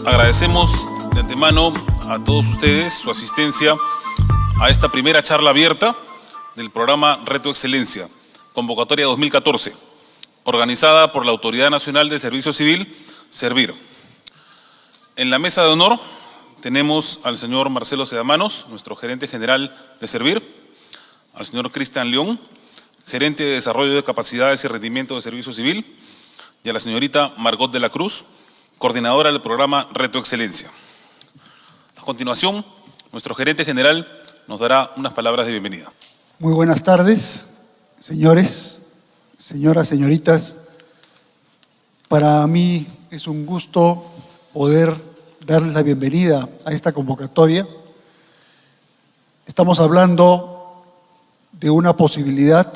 Agradecemos de antemano a todos ustedes su asistencia a esta primera charla abierta del programa Reto Excelencia, convocatoria 2014, organizada por la Autoridad Nacional del Servicio Civil, Servir. En la mesa de honor tenemos al señor Marcelo Sedamanos, nuestro gerente general de Servir, al señor Cristian León, gerente de Desarrollo de Capacidades y Rendimiento de Servicio Civil, y a la señorita Margot de la Cruz, coordinadora del programa Reto Excelencia. A continuación, nuestro gerente general nos dará unas palabras de bienvenida. Muy buenas tardes, señores, señoras, señoritas. Para mí es un gusto poder darles la bienvenida a esta convocatoria. Estamos hablando de una posibilidad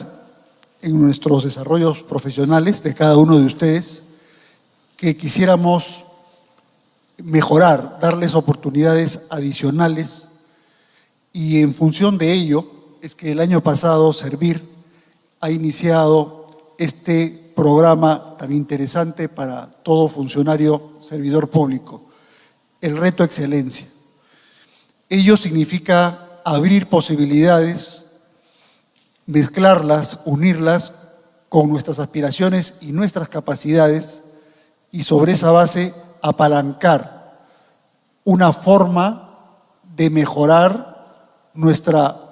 en nuestros desarrollos profesionales de cada uno de ustedes que quisiéramos mejorar, darles oportunidades adicionales, y en función de ello es que el año pasado Servir ha iniciado este programa tan interesante para todo funcionario servidor público, el Reto Excelencia. Ello significa abrir posibilidades, mezclarlas, unirlas con nuestras aspiraciones y nuestras capacidades, y sobre esa base apalancar una forma de mejorar nuestra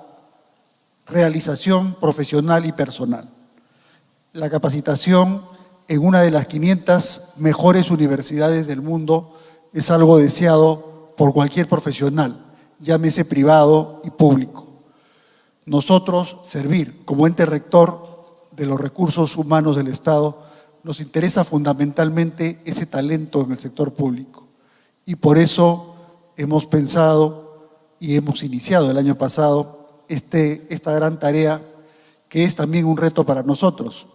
realización profesional y personal. La capacitación en una de las 500 mejores universidades del mundo es algo deseado por cualquier profesional, llámese privado y público. Nosotros, Servir, como ente rector de los recursos humanos del Estado, nos interesa fundamentalmente ese talento en el sector público, y por eso hemos pensado y hemos iniciado el año pasado esta gran tarea, que es también un reto para nosotros.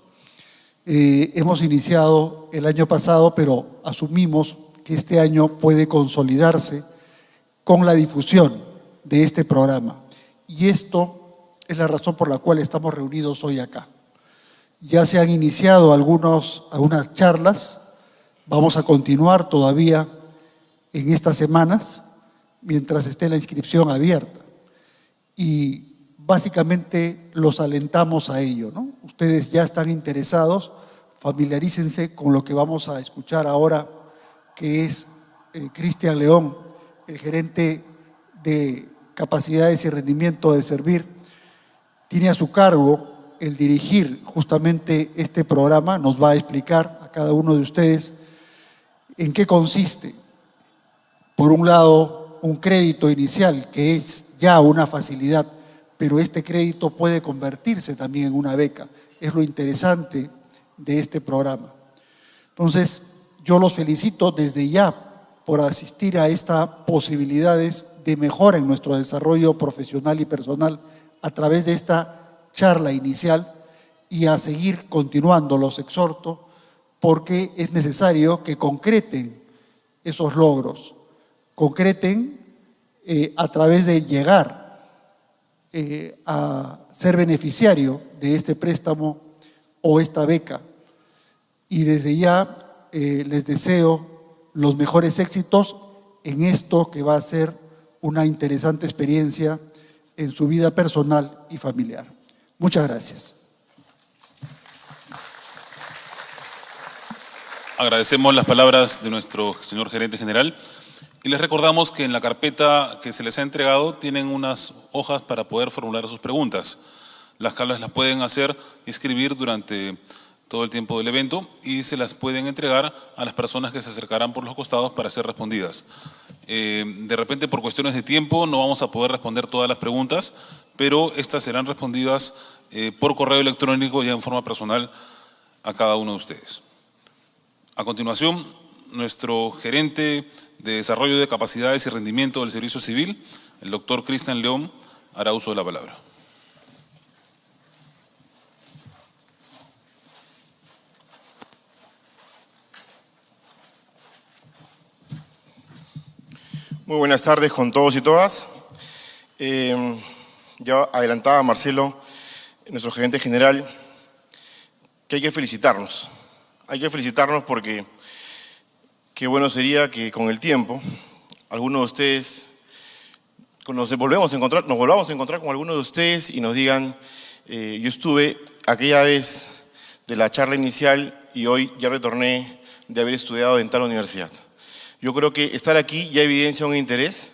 Hemos iniciado el año pasado, pero asumimos que este año puede consolidarse con la difusión de este programa, y esto es la razón por la cual estamos reunidos hoy acá. Ya se han iniciado algunas charlas, vamos a continuar todavía en estas semanas mientras esté la inscripción abierta, y básicamente los alentamos a ello, ¿no? Ustedes ya están interesados, familiarícense con lo que vamos a escuchar ahora, que es Cristian León, el gerente de Capacidades y Rendimiento de Servir. Tiene a su cargo el dirigir justamente este programa, nos va a explicar a cada uno de ustedes en qué consiste. Por un lado, un crédito inicial, que es ya una facilidad, pero este crédito puede convertirse también en una beca. Es lo interesante de este programa. Entonces, yo los felicito desde ya por asistir a estas posibilidades de mejora en nuestro desarrollo profesional y personal a través de esta charla inicial, y a seguir continuando. Los exhorto porque es necesario que concreten esos logros, concreten a través de llegar a ser beneficiario de este préstamo o esta beca. Y desde ya les deseo los mejores éxitos en esto que va a ser una interesante experiencia en su vida personal y familiar. Muchas gracias. Agradecemos las palabras de nuestro señor gerente general y les recordamos que en la carpeta que se les ha entregado tienen unas hojas para poder formular sus preguntas, las cuales las pueden hacer y escribir durante todo el tiempo del evento, y se las pueden entregar a las personas que se acercarán por los costados para ser respondidas. De repente, por cuestiones de tiempo, no vamos a poder responder todas las preguntas, pero estas serán respondidas por correo electrónico ya en forma personal a cada uno de ustedes. A continuación, nuestro gerente de Desarrollo de Capacidades y Rendimiento del Servicio Civil, el doctor Cristian León, hará uso de la palabra. Muy buenas tardes con todos y todas. Ya adelantaba Marcelo, nuestro gerente general, que hay que felicitarnos. Hay que felicitarnos porque qué bueno sería que con el tiempo algunos de ustedes, nos volvamos a encontrar con algunos de ustedes y nos digan, yo estuve aquella vez de la charla inicial y hoy ya retorné de haber estudiado en tal universidad. Yo creo que estar aquí ya evidencia un interés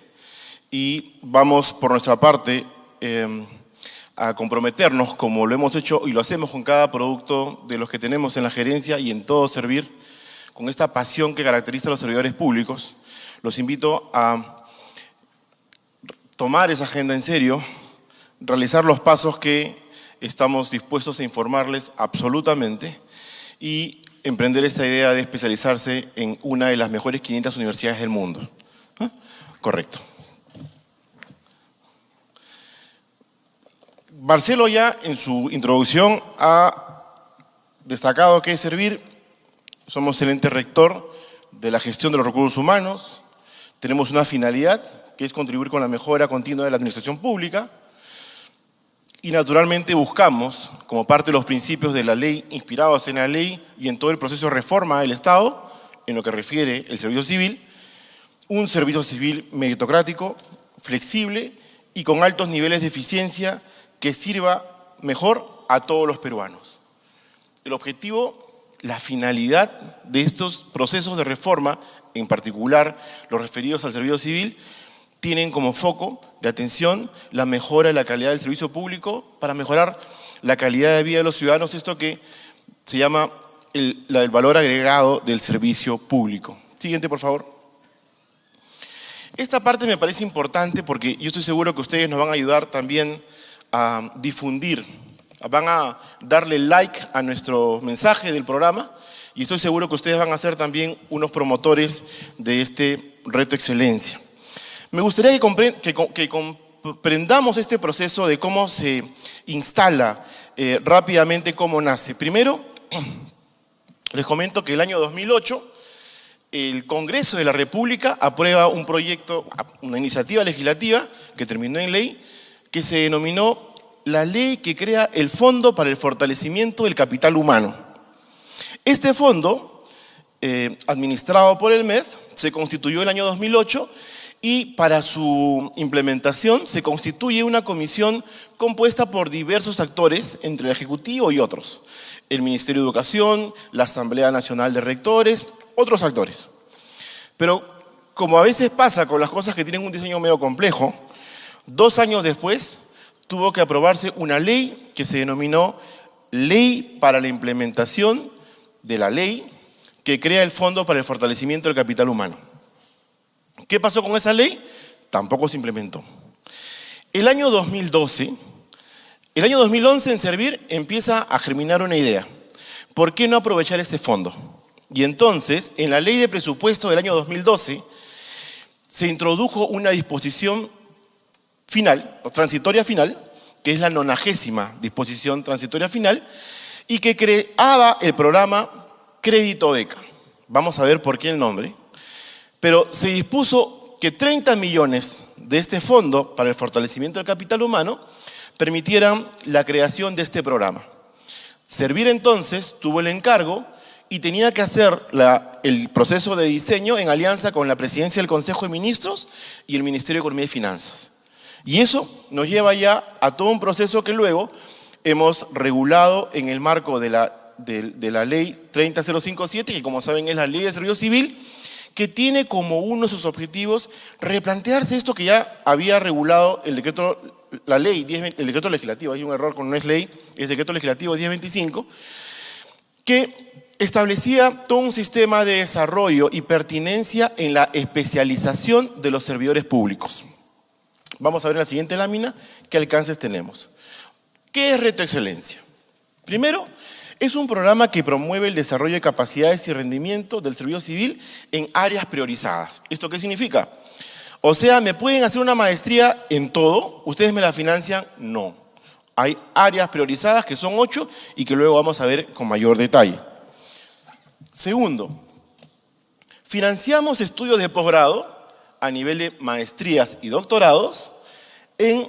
y vamos por nuestra parte a comprometernos, como lo hemos hecho y lo hacemos con cada producto de los que tenemos en la gerencia y en todo servir, con esta pasión que caracteriza a los servidores públicos. Los invito a tomar esa agenda en serio, realizar los pasos que estamos dispuestos a informarles absolutamente y emprender esta idea de especializarse en una de las mejores 500 universidades del mundo. ¿Ah? Correcto. Marcelo ya en su introducción ha destacado que Servir somos el ente rector de la gestión de los recursos humanos, tenemos una finalidad que es contribuir con la mejora continua de la administración pública y naturalmente buscamos, como parte de los principios de la ley, inspirados en la ley y en todo el proceso de reforma del Estado, en lo que refiere el servicio civil, un servicio civil meritocrático, flexible y con altos niveles de eficiencia que sirva mejor a todos los peruanos. El objetivo, la finalidad de estos procesos de reforma, en particular los referidos al servicio civil, tienen como foco de atención la mejora de la calidad del servicio público para mejorar la calidad de vida de los ciudadanos, esto que se llama el valor agregado del servicio público. Siguiente, por favor. Esta parte me parece importante porque yo estoy seguro que ustedes nos van a ayudar también a difundir, van a darle like a nuestro mensaje del programa y estoy seguro que ustedes van a ser también unos promotores de este reto excelencia. Me gustaría que comprendamos este proceso de cómo se instala rápidamente, cómo nace. Primero, les comento que el año 2008 el Congreso de la República aprueba un proyecto, una iniciativa legislativa que terminó en ley, que se denominó la ley que crea el Fondo para el Fortalecimiento del Capital Humano. Este fondo, administrado por el MEF, se constituyó el año 2008 y para su implementación se constituye una comisión compuesta por diversos actores, entre el Ejecutivo y otros. El Ministerio de Educación, la Asamblea Nacional de Rectores, otros actores. Pero como a veces pasa con las cosas que tienen un diseño medio complejo, 2 años después tuvo que aprobarse una ley que se denominó Ley para la Implementación de la Ley que crea el Fondo para el Fortalecimiento del Capital Humano. ¿Qué pasó con esa ley? Tampoco se implementó. El año 2011 en Servir empieza a germinar una idea. ¿Por qué no aprovechar este fondo? Y entonces, en la ley de presupuesto del año 2012, se introdujo una disposición final, o transitoria final, que es la 90ª disposición transitoria final, y que creaba el programa Crédito Beca. Vamos a ver por qué el nombre. Pero se dispuso que 30 millones de este fondo para el fortalecimiento del capital humano permitieran la creación de este programa. Servir entonces tuvo el encargo y tenía que hacer el proceso de diseño en alianza con la Presidencia del Consejo de Ministros y el Ministerio de Economía y Finanzas. Y eso nos lleva ya a todo un proceso que luego hemos regulado en el marco de la ley 30057, que como saben es la ley de servicio civil, que tiene como uno de sus objetivos replantearse esto que ya había regulado el decreto legislativo, hay un error con no es ley, es decreto legislativo 1025, que establecía todo un sistema de desarrollo y pertinencia en la especialización de los servidores públicos. Vamos a ver en la siguiente lámina qué alcances tenemos. ¿Qué es Reto Excelencia? Primero, es un programa que promueve el desarrollo de capacidades y rendimiento del servicio civil en áreas priorizadas. ¿Esto qué significa? O sea, ¿me pueden hacer una maestría en todo? ¿Ustedes me la financian? No. Hay áreas priorizadas que son 8 y que luego vamos a ver con mayor detalle. Segundo, financiamos estudios de posgrado a nivel de maestrías y doctorados en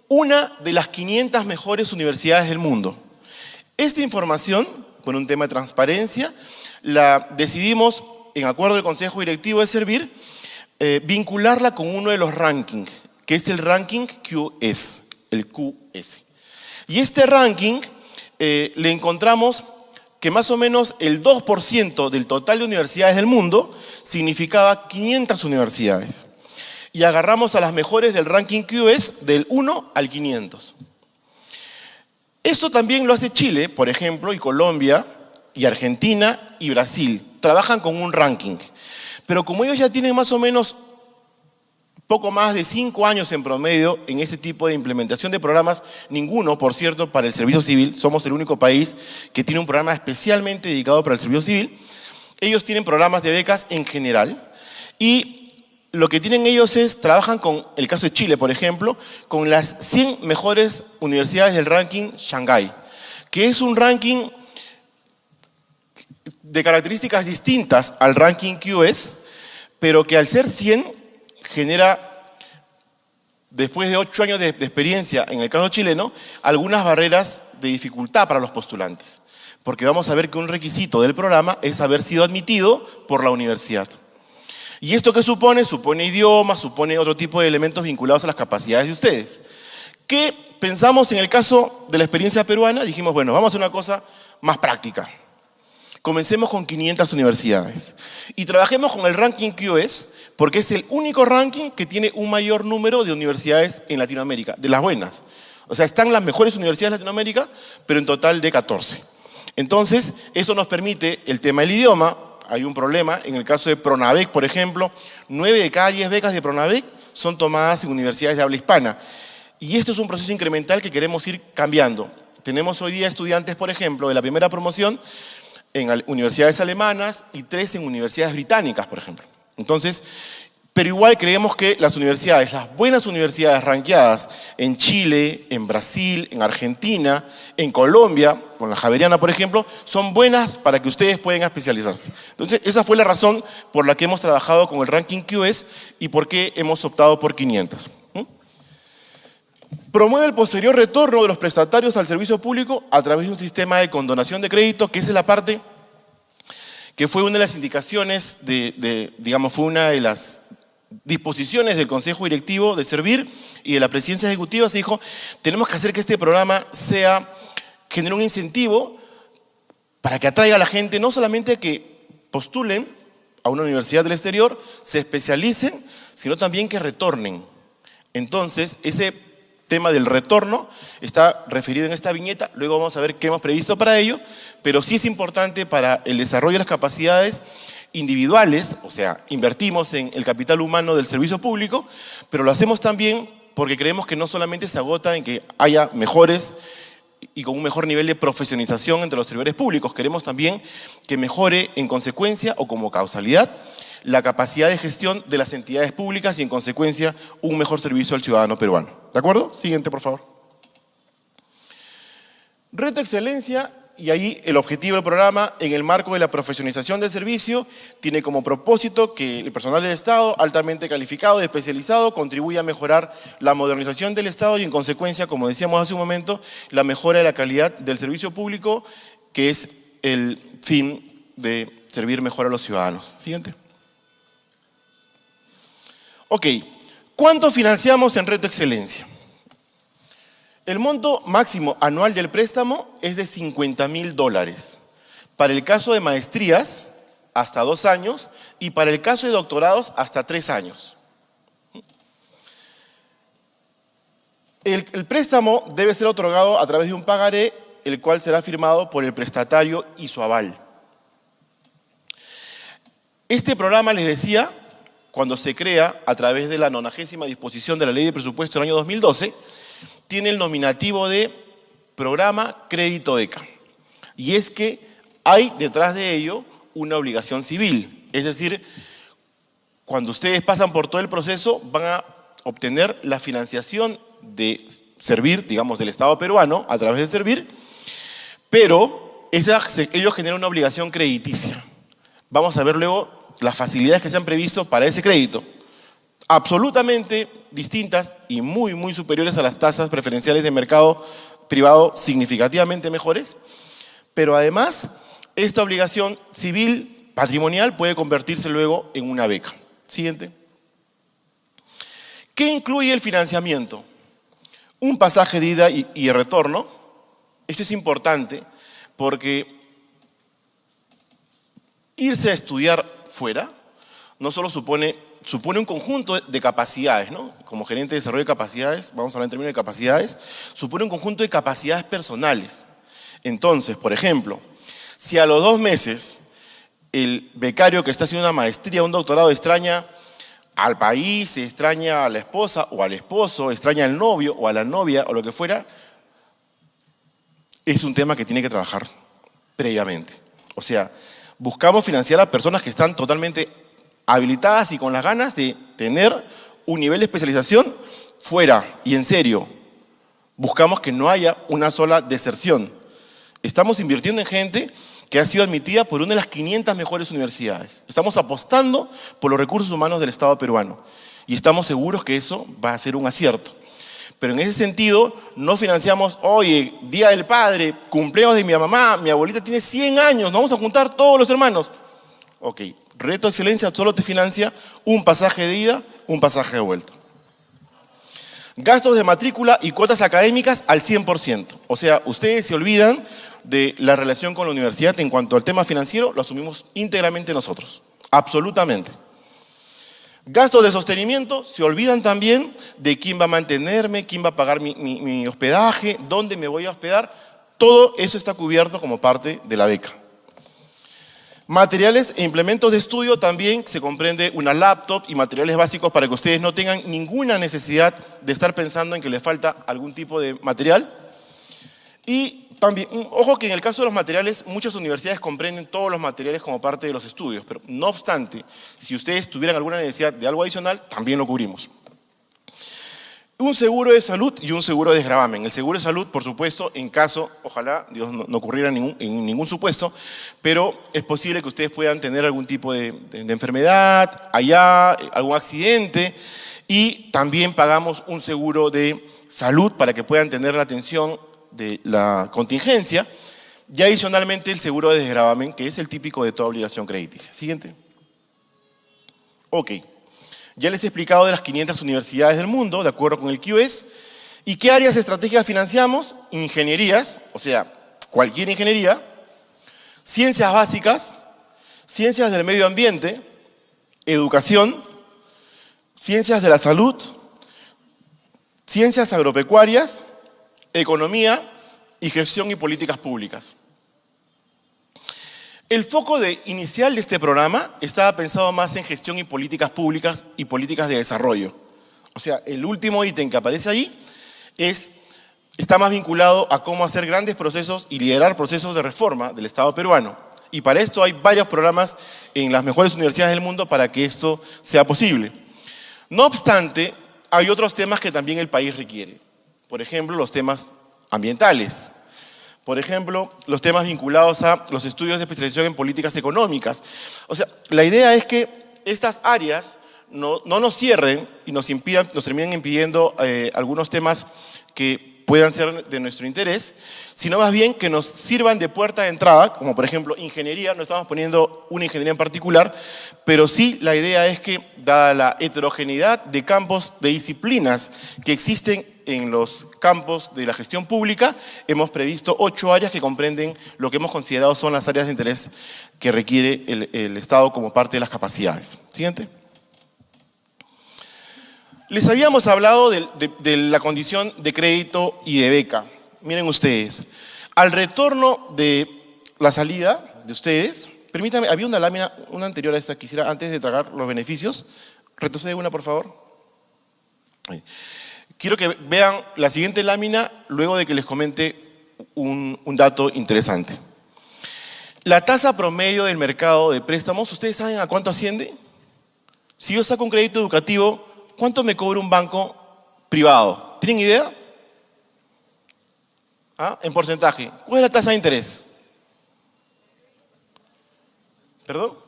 una de las 500 mejores universidades del mundo. Esta información, por un tema de transparencia, la decidimos, en acuerdo del Consejo Directivo de Servir, vincularla con uno de los rankings, que es el ranking QS, el QS. Y este ranking le encontramos que más o menos el 2% del total de universidades del mundo significaba 500 universidades. Y agarramos a las mejores del ranking QS del 1 al 500. Esto también lo hace Chile, por ejemplo, y Colombia, y Argentina, y Brasil. Trabajan con un ranking. Pero como ellos ya tienen más o menos poco más de 5 años en promedio en este tipo de implementación de programas, ninguno, por cierto, para el servicio civil, somos el único país que tiene un programa especialmente dedicado para el servicio civil. Ellos tienen programas de becas en general y lo que tienen ellos es, trabajan con, el caso de Chile, por ejemplo, con las 100 mejores universidades del ranking Shanghái, que es un ranking de características distintas al ranking QS, pero que al ser 100 genera, después de 8 años de experiencia, en el caso chileno, algunas barreras de dificultad para los postulantes. Porque vamos a ver que un requisito del programa es haber sido admitido por la universidad. ¿Y esto qué supone? Supone idiomas, supone otro tipo de elementos vinculados a las capacidades de ustedes. ¿Qué pensamos en el caso de la experiencia peruana? Dijimos, bueno, vamos a hacer una cosa más práctica. Comencemos con 500 universidades y trabajemos con el ranking QS porque es el único ranking que tiene un mayor número de universidades en Latinoamérica, de las buenas. O sea, están las mejores universidades de Latinoamérica, pero en total de 14. Entonces, eso nos permite el tema del idioma. Hay un problema, en el caso de Pronavec, por ejemplo, 9 de cada 10 becas de Pronavec son tomadas en universidades de habla hispana. Y esto es un proceso incremental que queremos ir cambiando. Tenemos hoy día estudiantes, por ejemplo, de la primera promoción en universidades alemanas y 3 en universidades británicas, por ejemplo. Entonces, pero igual creemos que las universidades, las buenas universidades rankeadas en Chile, en Brasil, en Argentina, en Colombia, con la Javeriana, por ejemplo, son buenas para que ustedes puedan especializarse. Entonces, esa fue la razón por la que hemos trabajado con el ranking QS y por qué hemos optado por 500. Promueve el posterior retorno de los prestatarios al servicio público a través de un sistema de condonación de crédito, que esa es la parte que fue una de las indicaciones digamos, fue una de las disposiciones del Consejo Directivo de Servir y de la Presidencia Ejecutiva. Se dijo, tenemos que hacer que este programa genere un incentivo para que atraiga a la gente, no solamente que postulen a una universidad del exterior, se especialicen, sino también que retornen. Entonces, ese tema del retorno está referido en esta viñeta, luego vamos a ver qué hemos previsto para ello, pero sí es importante para el desarrollo de las capacidades individuales, o sea, invertimos en el capital humano del servicio público, pero lo hacemos también porque creemos que no solamente se agota en que haya mejores y con un mejor nivel de profesionalización entre los servidores públicos, queremos también que mejore en consecuencia o como causalidad la capacidad de gestión de las entidades públicas y en consecuencia un mejor servicio al ciudadano peruano. ¿De acuerdo? Siguiente, por favor. Reto Excelencia, y ahí el objetivo del programa en el marco de la profesionalización del servicio tiene como propósito que el personal del Estado altamente calificado y especializado contribuya a mejorar la modernización del Estado y en consecuencia, como decíamos hace un momento, la mejora de la calidad del servicio público, que es el fin de servir mejor a los ciudadanos. Siguiente. Ok, ¿cuánto financiamos en Reto Excelencia? El monto máximo anual del préstamo es de $50.000. Para el caso de maestrías, hasta 2 años, y para el caso de doctorados, hasta 3 años. El préstamo debe ser otorgado a través de un pagaré, el cual será firmado por el prestatario y su aval. Este programa, les decía, cuando se crea a través de la 90ª disposición de la Ley de Presupuesto del año 2012, tiene el nominativo de Programa Crédito Beca. Y es que hay detrás de ello una obligación civil. Es decir, cuando ustedes pasan por todo el proceso, van a obtener la financiación de Servir, digamos, del Estado peruano, a través de Servir, pero ellos generan una obligación crediticia. Vamos a ver luego las facilidades que se han previsto para ese crédito. absolutamente distintas y muy, muy superiores a las tasas preferenciales de mercado privado, significativamente mejores, pero además esta obligación civil patrimonial puede convertirse luego en una beca. Siguiente. ¿Qué incluye el financiamiento? Un pasaje de ida y retorno. Esto es importante porque irse a estudiar fuera no solo supone un conjunto de capacidades, ¿no? Como gerente de desarrollo de capacidades, vamos a hablar en términos de capacidades, supone un conjunto de capacidades personales. Entonces, por ejemplo, si a los 2 meses el becario que está haciendo una maestría o un doctorado extraña al país, extraña a la esposa o al esposo, extraña al novio o a la novia o lo que fuera, es un tema que tiene que trabajar previamente. O sea, buscamos financiar a personas que están totalmente habilitadas y con las ganas de tener un nivel de especialización fuera y en serio. Buscamos que no haya una sola deserción. Estamos invirtiendo en gente que ha sido admitida por una de las 500 mejores universidades. Estamos apostando por los recursos humanos del Estado peruano y estamos seguros que eso va a ser un acierto. Pero en ese sentido, no financiamos, oye, Día del Padre, cumpleaños de mi mamá, mi abuelita tiene 100 años, nos vamos a juntar todos los hermanos. Ok, Reto Excelencia solo te financia un pasaje de ida, un pasaje de vuelta. Gastos de matrícula y cuotas académicas al 100%. O sea, ustedes se olvidan de la relación con la universidad en cuanto al tema financiero, lo asumimos íntegramente nosotros. Absolutamente. Gastos de sostenimiento, se olvidan también de quién va a mantenerme, quién va a pagar mi hospedaje, dónde me voy a hospedar. Todo eso está cubierto como parte de la beca. Materiales e implementos de estudio también se comprende una laptop y materiales básicos para que ustedes no tengan ninguna necesidad de estar pensando en que les falta algún tipo de material. Y también, ojo que en el caso de los materiales, muchas universidades comprenden todos los materiales como parte de los estudios, pero no obstante, si ustedes tuvieran alguna necesidad de algo adicional, también lo cubrimos. Un seguro de salud y un seguro de desgravamen. El seguro de salud, por supuesto, en caso, ojalá Dios no ocurriera en ningún supuesto, pero es posible que ustedes puedan tener algún tipo de enfermedad, allá, algún accidente, y también pagamos un seguro de salud para que puedan tener la atención de la contingencia, y adicionalmente el seguro de desgravamen, que es el típico de toda obligación crediticia. Siguiente. Ok. Ya les he explicado de las 500 universidades del mundo, de acuerdo con el QS, y qué áreas estratégicas financiamos: ingenierías, o sea, cualquier ingeniería, ciencias básicas, ciencias del medio ambiente, educación, ciencias de la salud, ciencias agropecuarias, economía y gestión y políticas públicas. El foco inicial de este programa estaba pensado más en gestión y políticas públicas y políticas de desarrollo. O sea, el último ítem que aparece ahí está más vinculado a cómo hacer grandes procesos y liderar procesos de reforma del Estado peruano. Y para esto hay varios programas en las mejores universidades del mundo para que esto sea posible. No obstante, hay otros temas que también el país requiere. Por ejemplo, los temas ambientales. Por ejemplo, los temas vinculados a los estudios de especialización en políticas económicas. O sea, la idea es que estas áreas no nos cierren y nos terminen impidiendo algunos temas que puedan ser de nuestro interés, sino más bien que nos sirvan de puerta de entrada, como por ejemplo ingeniería. No estamos poniendo una ingeniería en particular, pero sí la idea es que, dada la heterogeneidad de campos, de disciplinas que existen en los campos de la gestión pública, hemos previsto 8 áreas que comprenden lo que hemos considerado son las áreas de interés que requiere el Estado como parte de las capacidades. Siguiente. Les habíamos hablado de la condición de crédito y de beca. Miren ustedes, al retorno de la salida de ustedes, permítanme, había una lámina, una anterior a esta, quisiera antes de tragar los beneficios, retrocede una por favor. Quiero que vean la siguiente lámina luego de que les comente un dato interesante. La tasa promedio del mercado de préstamos, ¿ustedes saben a cuánto asciende? Si yo saco un crédito educativo, ¿cuánto me cobra un banco privado? ¿Tienen idea? ¿Ah? En porcentaje. ¿Cuál es la tasa de interés? ¿Perdón?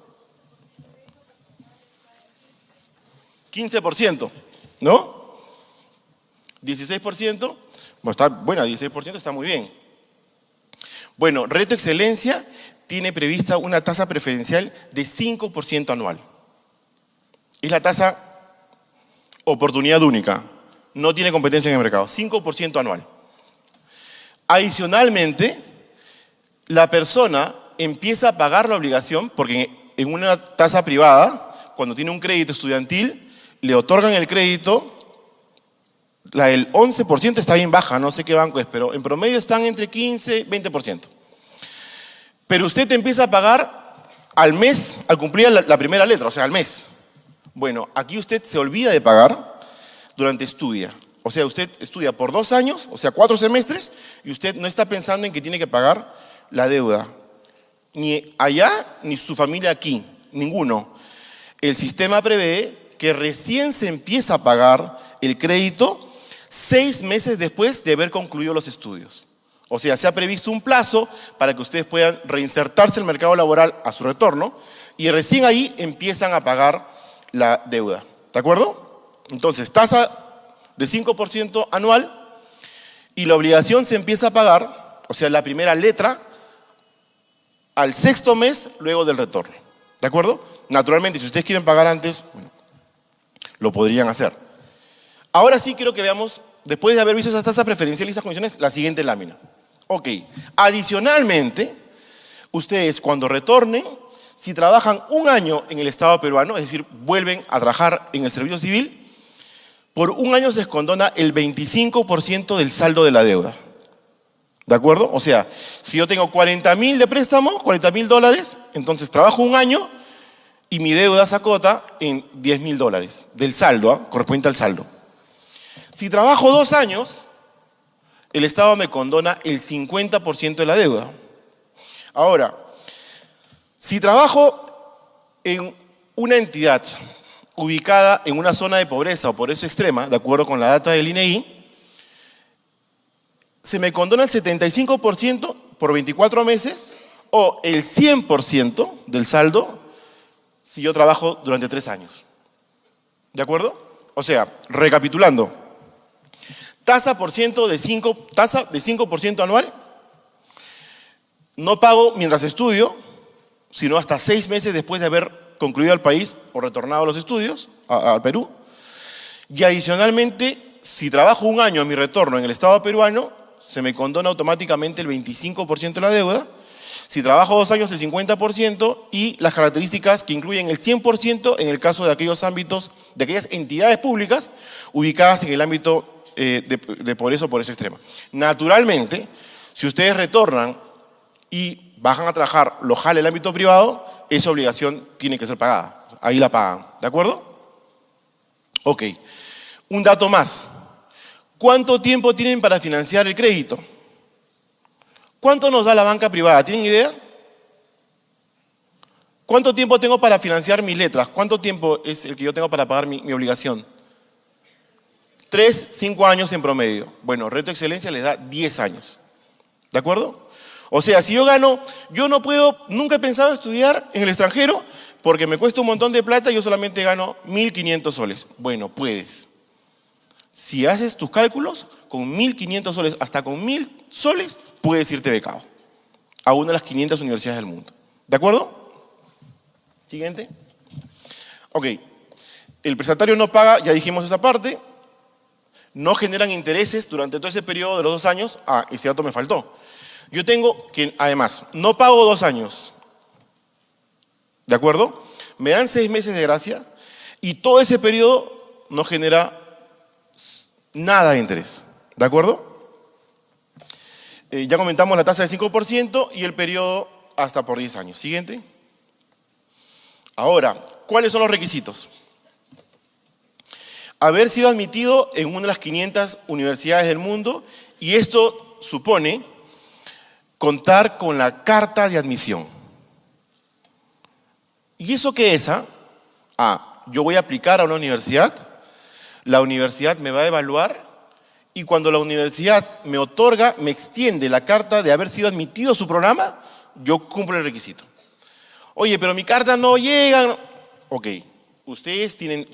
15%, ¿no? 16%, bueno, está buena, 16% está muy bien. Bueno, Reto Excelencia tiene prevista una tasa preferencial de 5% anual. Es la tasa oportunidad única, no tiene competencia en el mercado, 5% anual. Adicionalmente, la persona empieza a pagar la obligación, porque en una tasa privada, cuando tiene un crédito estudiantil, le otorgan el crédito, la del 11% está bien baja, no sé qué banco es, pero en promedio están entre 15 y 20%. Pero usted empieza a pagar al mes, al cumplir la primera letra, o sea, al mes. Bueno, aquí usted se olvida de pagar durante estudia. O sea, usted estudia por 2 años, o sea, 4 semestres, y usted no está pensando en que tiene que pagar la deuda. Ni allá, ni su familia aquí, ninguno. El sistema prevé que recién se empieza a pagar el crédito 6 meses después de haber concluido los estudios. O sea, se ha previsto un plazo para que ustedes puedan reinsertarse en el mercado laboral a su retorno y recién ahí empiezan a pagar la deuda. ¿De acuerdo? Entonces, tasa de 5% anual y la obligación se empieza a pagar, o sea, la primera letra, al 6º mes luego del retorno. ¿De acuerdo? Naturalmente, si ustedes quieren pagar antes, bueno, lo podrían hacer. Ahora sí quiero que veamos, después de haber visto esas tasas preferenciales y esas condiciones, la siguiente lámina. Ok, adicionalmente, ustedes cuando retornen, si trabajan 1 año en el Estado peruano, es decir, vuelven a trabajar en el servicio civil, por 1 año se les condona el 25% del saldo de la deuda. ¿De acuerdo? O sea, si yo tengo 40.000 de préstamo, $40.000, entonces trabajo 1 año y mi deuda se acota en $10.000 del saldo, correspondiente al saldo. Si trabajo 2 años, el Estado me condona el 50% de la deuda. Ahora, si trabajo en una entidad ubicada en una zona de pobreza o pobreza extrema, de acuerdo con la data del INEI, se me condona el 75% por 24 meses o el 100% del saldo si yo trabajo durante 3 años. ¿De acuerdo? O sea, recapitulando, tasa de 5% anual, no pago mientras estudio, sino hasta 6 meses después de haber concluido el país o retornado a los estudios, al Perú. Y adicionalmente, si trabajo 1 año a mi retorno en el Estado peruano, se me condona automáticamente el 25% de la deuda. Si trabajo 2 años, el 50% y las características que incluyen el 100% en el caso de aquellos ámbitos, de aquellas entidades públicas ubicadas en el ámbito de pobreza o pobreza extrema. Naturalmente, si ustedes retornan y bajan a trabajar local en el ámbito privado, esa obligación tiene que ser pagada. Ahí la pagan. ¿De acuerdo? Ok. Un dato más. ¿Cuánto tiempo tienen para financiar el crédito? ¿Cuánto nos da la banca privada? ¿Tienen idea? ¿Cuánto tiempo tengo para financiar mis letras? ¿Cuánto tiempo es el que yo tengo para pagar mi obligación? 3, 5 años en promedio. Bueno, Reto Excelencia les da 10 años. ¿De acuerdo? O sea, si yo no puedo, nunca he pensado estudiar en el extranjero porque me cuesta un montón de plata y yo solamente gano 1.500 soles. Bueno, puedes. Si haces tus cálculos, con 1.500 soles, hasta con 1.000 soles, puedes irte becado a una de las 500 universidades del mundo. ¿De acuerdo? Siguiente. Ok. El prestatario no paga, ya dijimos esa parte. No generan intereses durante todo ese periodo de los 2 años. Ah, ese dato me faltó. Yo tengo que, además, no pago 2 años. ¿De acuerdo? Me dan 6 meses de gracia y todo ese periodo no genera nada de interés. ¿De acuerdo? Ya comentamos la tasa de 5% y el periodo hasta por 10 años. Siguiente. Ahora, ¿cuáles son los requisitos? Haber sido admitido en una de las 500 universidades del mundo y esto supone contar con la carta de admisión. ¿Y eso qué es? Yo voy a aplicar a una universidad, la universidad me va a evaluar y cuando la universidad me otorga, me extiende la carta de haber sido admitido a su programa, yo cumplo el requisito. Oye, pero mi carta no llega. Ok, ustedes tienen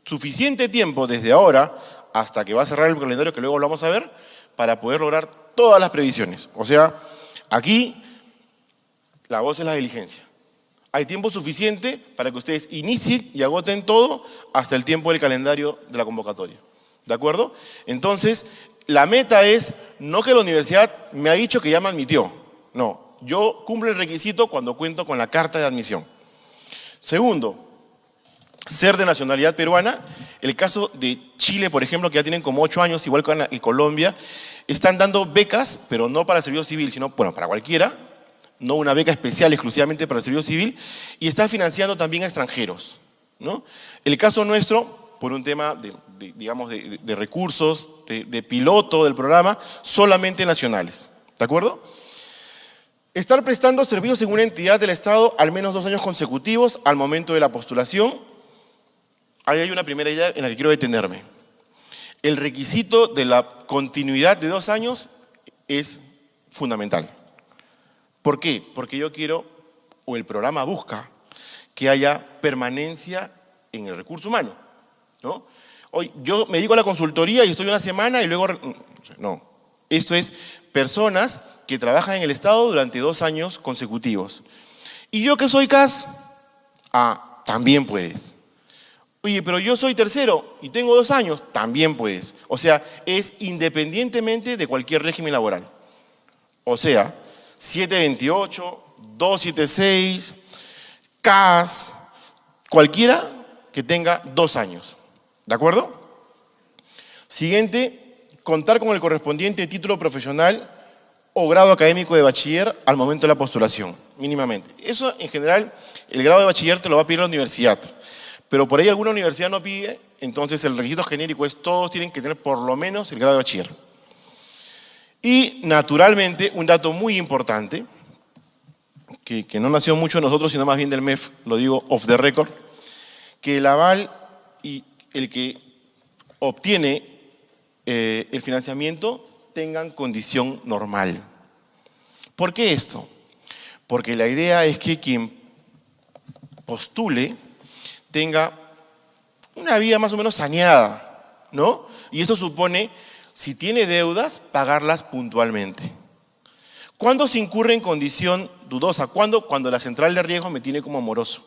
suficiente tiempo desde ahora hasta que va a cerrar el calendario, que luego lo vamos a ver, para poder lograr todas las previsiones. O sea, aquí la voz es la diligencia. Hay tiempo suficiente para que ustedes inicien y agoten todo hasta el tiempo del calendario de la convocatoria. ¿De acuerdo? Entonces, la meta es no que la universidad me ha dicho que ya me admitió. No, yo cumplo el requisito cuando cuento con la carta de admisión. Segundo, ser de nacionalidad peruana. El caso de Chile, por ejemplo, que ya tienen como 8 años, igual que Colombia, están dando becas, pero no para el servicio civil, sino bueno, para cualquiera, no una beca especial exclusivamente para el servicio civil, y está financiando también a extranjeros, ¿no? El caso nuestro, por un tema de recursos, de piloto del programa, solamente nacionales. ¿De acuerdo? Estar prestando servicios en una entidad del Estado al menos 2 años consecutivos al momento de la postulación. Ahí hay una primera idea en la que quiero detenerme. El requisito de la continuidad de 2 años es fundamental. ¿Por qué? Porque yo quiero, o el programa busca, que haya permanencia en el recurso humano, ¿no? Hoy yo me dedico a la consultoría y estoy una semana y luego... No, esto es personas que trabajan en el Estado durante 2 años consecutivos. ¿Y yo que soy CAS? También puedes. Oye, pero yo soy tercero y tengo 2 años, también puedes. O sea, es independientemente de cualquier régimen laboral. O sea, 728, 276, CAS, cualquiera que tenga 2 años. ¿De acuerdo? Siguiente, contar con el correspondiente título profesional o grado académico de bachiller al momento de la postulación, mínimamente. Eso, en general, el grado de bachiller te lo va a pedir la universidad. Pero por ahí alguna universidad no pide, entonces el requisito genérico es todos tienen que tener por lo menos el grado de bachiller. Y, naturalmente, un dato muy importante, que no nació mucho de nosotros, sino más bien del MEF, lo digo off the record, que el aval y el que obtiene el financiamiento tengan condición normal. ¿Por qué esto? Porque la idea es que quien postule tenga una vida más o menos saneada, ¿no? Y esto supone, si tiene deudas, pagarlas puntualmente. ¿Cuándo se incurre en condición dudosa? ¿Cuándo? Cuando la central de riesgo me tiene como moroso.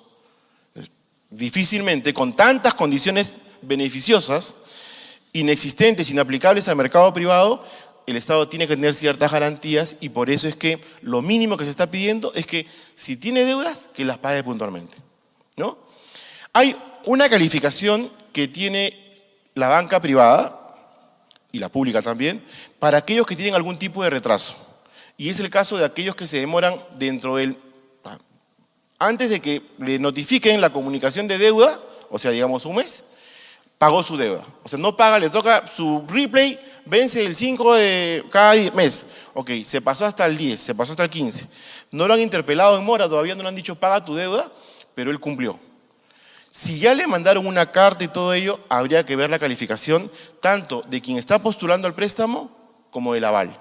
Difícilmente, con tantas condiciones beneficiosas, inexistentes, inaplicables al mercado privado, el Estado tiene que tener ciertas garantías y por eso es que lo mínimo que se está pidiendo es que si tiene deudas, que las pague puntualmente, ¿no? Hay una calificación que tiene la banca privada y la pública también para aquellos que tienen algún tipo de retraso. Y es el caso de aquellos que se demoran dentro del... Antes de que le notifiquen la comunicación de deuda, o sea, digamos 1 mes, pagó su deuda. O sea, no paga, le toca su replay, vence el 5 de cada mes. Ok, se pasó hasta el 10, se pasó hasta el 15. No lo han interpelado en mora, todavía no le han dicho paga tu deuda, pero él cumplió. Si ya le mandaron una carta y todo ello, habría que ver la calificación tanto de quien está postulando al préstamo como del aval.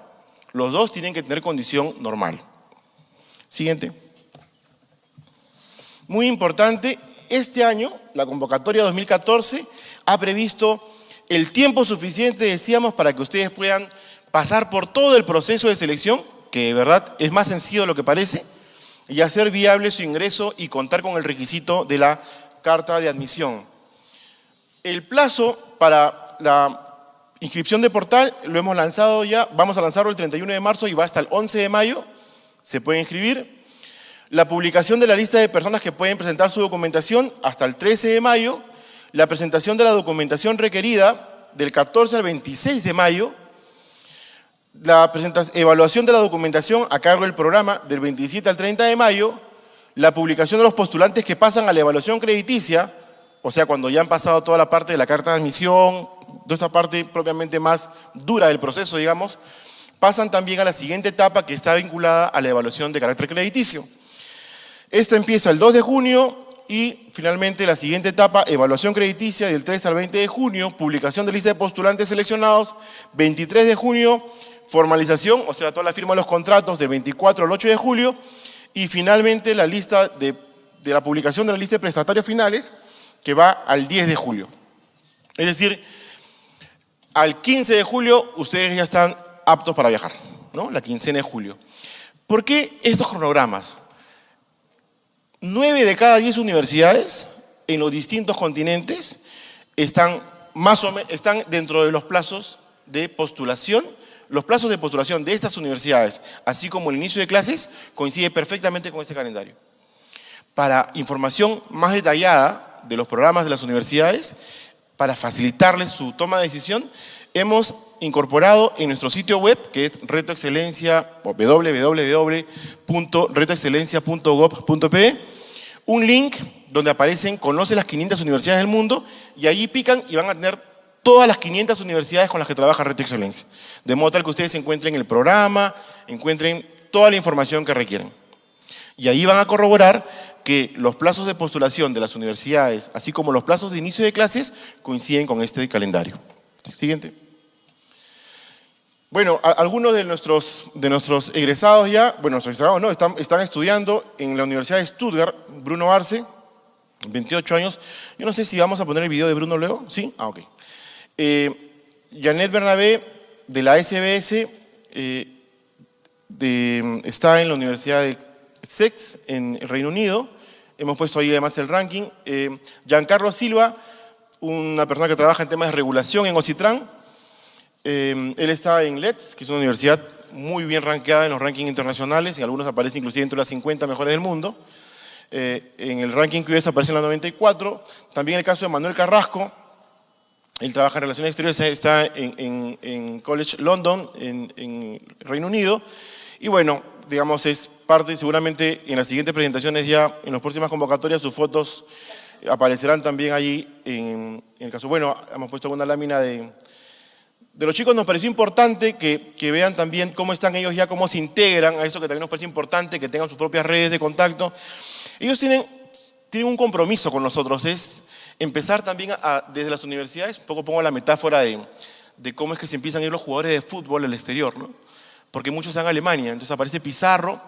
Los dos tienen que tener condición normal. Siguiente. Muy importante, este año, la convocatoria 2014 ha previsto el tiempo suficiente, decíamos, para que ustedes puedan pasar por todo el proceso de selección, que de verdad es más sencillo de lo que parece, y hacer viable su ingreso y contar con el requisito de la carta de admisión. El plazo para la inscripción de portal lo hemos lanzado ya, vamos a lanzarlo el 31 de marzo y va hasta el 11 de mayo, se puede inscribir. La publicación de la lista de personas que pueden presentar su documentación hasta el 13 de mayo, la presentación de la documentación requerida del 14 al 26 de mayo, la evaluación de la documentación a cargo del programa del 27 al 30 de mayo, la publicación de los postulantes que pasan a la evaluación crediticia, o sea, cuando ya han pasado toda la parte de la carta de admisión, toda esta parte propiamente más dura del proceso, digamos, pasan también a la siguiente etapa que está vinculada a la evaluación de carácter crediticio. Esta empieza el 2 de junio y finalmente la siguiente etapa, evaluación crediticia del 3 al 20 de junio, publicación de lista de postulantes seleccionados, 23 de junio, formalización, o sea, toda la firma de los contratos del 24 al 8 de julio y finalmente la lista de la publicación de la lista de prestatarios finales que va al 10 de julio. Es decir, al 15 de julio ustedes ya están aptos para viajar, ¿no? La quincena de julio. ¿Por qué estos cronogramas? 9 de cada 10 universidades en los distintos continentes están dentro de los plazos de postulación. Los plazos de postulación de estas universidades, así como el inicio de clases, coincide perfectamente con este calendario. Para información más detallada de los programas de las universidades, para facilitarles su toma de decisión, hemos incorporado en nuestro sitio web, que es www.retoexcelencia.gov.pe, un link donde aparecen Conoce las 500 universidades del mundo, y allí pican y van a tener todas las 500 universidades con las que trabaja Reto Excelencia. De modo tal que ustedes encuentren el programa, encuentren toda la información que requieren. Y ahí van a corroborar que los plazos de postulación de las universidades, así como los plazos de inicio de clases, coinciden con este calendario. Siguiente. Bueno, algunos de nuestros egresados ya, bueno, nuestros egresados no, están estudiando en la Universidad de Stuttgart. Bruno Arce, 28 años. Yo no sé si vamos a poner el video de Bruno luego. ¿Sí? Ah, ok. Janet Bernabé, de la SBS, está en la Universidad de Essex, en el Reino Unido. Hemos puesto ahí además el ranking. Giancarlo Silva, una persona que trabaja en temas de regulación en Ocitran. Él está en Leeds, que es una universidad muy bien rankeada en los rankings internacionales, y algunos aparecen inclusive entre las 50 mejores del mundo. En el ranking QS aparece en la 94. También el caso de Manuel Carrasco. Él trabaja en Relaciones Exteriores, está en College London, en Reino Unido. Y bueno, digamos, es parte, seguramente en las siguientes presentaciones ya, en las próximas convocatorias, sus fotos aparecerán también allí en el caso. Bueno, hemos puesto alguna lámina de los chicos. Nos pareció importante que vean también cómo están ellos ya, cómo se integran a esto, que también nos parece importante, que tengan sus propias redes de contacto. Ellos tienen un compromiso con nosotros, es empezar también desde las universidades. Un poco pongo la metáfora de cómo es que se empiezan a ir los jugadores de fútbol al exterior, ¿no? Porque muchos están en Alemania, entonces aparece Pizarro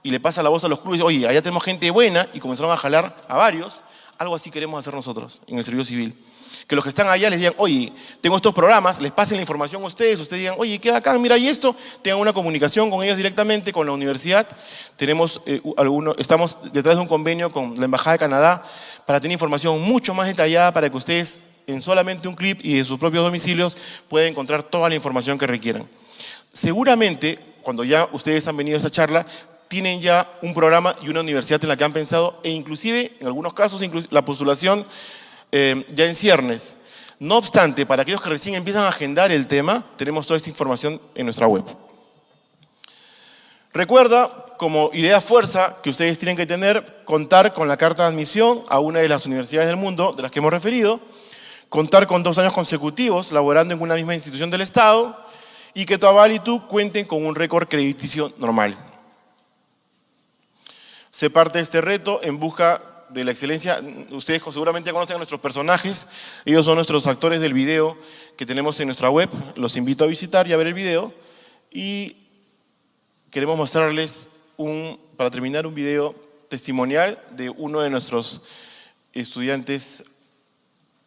y le pasa la voz a los clubes, oye, allá tenemos gente buena, y comenzaron a jalar a varios. Algo así queremos hacer nosotros en el servicio civil. Que los que están allá les digan, oye, tengo estos programas, les pasen la información a ustedes digan, oye, qué bacán, mira, y esto, tengan una comunicación con ellos directamente, con la universidad. Estamos detrás de un convenio con la Embajada de Canadá para tener información mucho más detallada, para que ustedes en solamente un clip y de sus propios domicilios puedan encontrar toda la información que requieran. Seguramente, cuando ya ustedes han venido a esta charla, tienen ya un programa y una universidad en la que han pensado, e inclusive, en algunos casos, la postulación ya en ciernes. No obstante, para aquellos que recién empiezan a agendar el tema, tenemos toda esta información en nuestra web. Recuerda, como idea fuerza que ustedes tienen que tener, contar con la carta de admisión a una de las universidades del mundo de las que hemos referido, contar con 2 años consecutivos laborando en una misma institución del Estado, y que tu aval y tú cuenten con un récord crediticio normal. Sé parte de este reto en busca de la excelencia. Ustedes seguramente conocen a nuestros personajes. Ellos son nuestros actores del video que tenemos en nuestra web. Los invito a visitar y a ver el video. Y queremos mostrarles, para terminar, un video testimonial de uno de nuestros estudiantes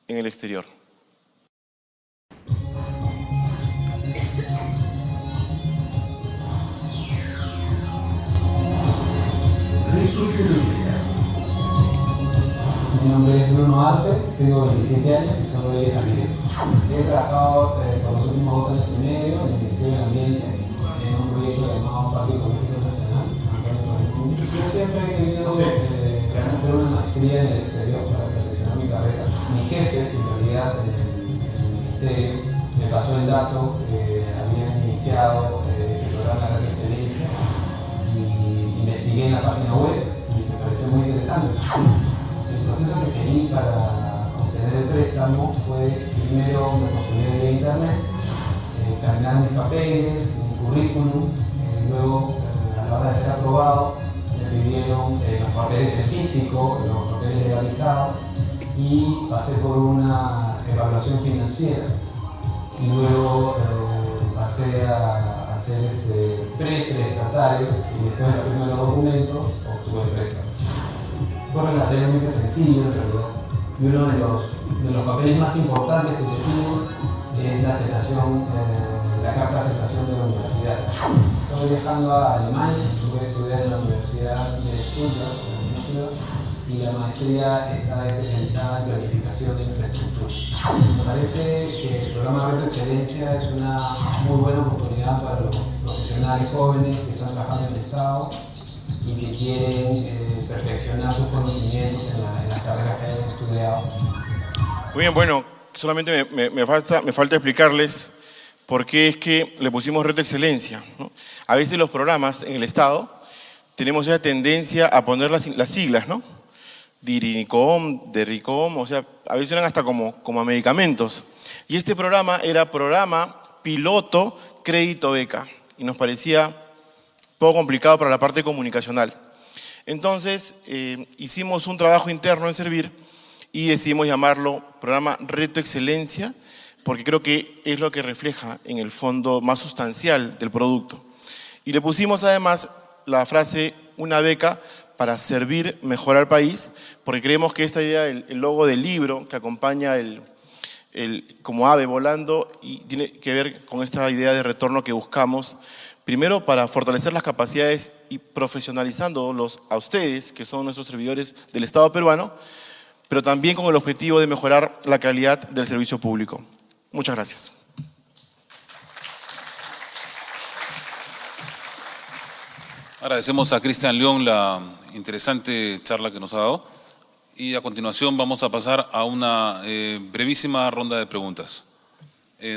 en el exterior. Mi nombre es Bruno Arce, tengo 27 años y soy arquitecto. He trabajado por los últimos 2 años y medio en el Ministerio del Ambiente en un proyecto llamado Parque Ecológico Nacional. Yo siempre he querido hacer una maestría en el exterior para perfeccionar mi carrera. Mi jefe, en realidad, en el Ministerio, me pasó el dato que habían iniciado ese programa de excelencia y investigué en la página web y me pareció muy interesante. El proceso que seguí para obtener el préstamo fue, primero me postulé vía internet, examinar mis papeles, mi currículum, luego a la hora de ser aprobado me pidieron los papeles en físico, los papeles legalizados, y pasé por una evaluación financiera y luego pasé a hacer prestatario, y después de la firma de los documentos obtuve el préstamo. Fue relativamente sencillo en realidad. Y uno de los papeles más importantes que se tiene es la aceptación, la carta de aceptación de la universidad. Estoy viajando a Alemania, voy a estudiar en la Universidad de Stuttgart, y la maestría está especializada en planificación de infraestructura. Me parece que el programa Reto Excelencia es una muy buena oportunidad para los profesionales jóvenes que están trabajando en el Estado y que quieren perfeccionar sus conocimientos en las carreras que hayan estudiado. Muy bien, bueno, solamente me falta explicarles por qué es que le pusimos Reto Excelencia, ¿no? A veces los programas en el Estado tenemos esa tendencia a poner las siglas, ¿no? DIRICOM, DERICOM, o sea, a veces eran hasta como a medicamentos. Y este programa era Programa Piloto Crédito Beca, y nos parecía poco complicado para la parte comunicacional. Entonces, hicimos un trabajo interno en Servir y decidimos llamarlo Programa Reto Excelencia, porque creo que es lo que refleja en el fondo más sustancial del producto. Y le pusimos además la frase, una beca para servir mejor al país, porque creemos que esta idea, el logo del libro que acompaña como ave volando, y tiene que ver con esta idea de retorno que buscamos, primero para fortalecer las capacidades y profesionalizándolos a ustedes, que son nuestros servidores del Estado peruano, pero también con el objetivo de mejorar la calidad del servicio público. Muchas gracias. Agradecemos a Cristian León la interesante charla que nos ha dado y a continuación vamos a pasar a una brevísima ronda de preguntas.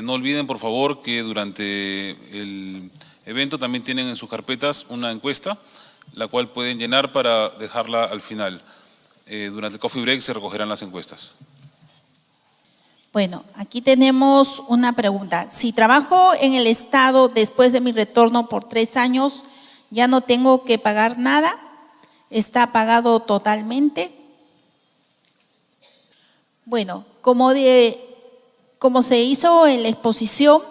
No olviden, por favor, que durante el evento también tienen en sus carpetas una encuesta, la cual pueden llenar para dejarla al final. Durante el coffee break se recogerán las encuestas. Bueno, aquí tenemos una pregunta. Si trabajo en el Estado después de mi retorno por 3 años, ¿ya no tengo que pagar nada? ¿Está pagado totalmente? Bueno, como se hizo en la exposición,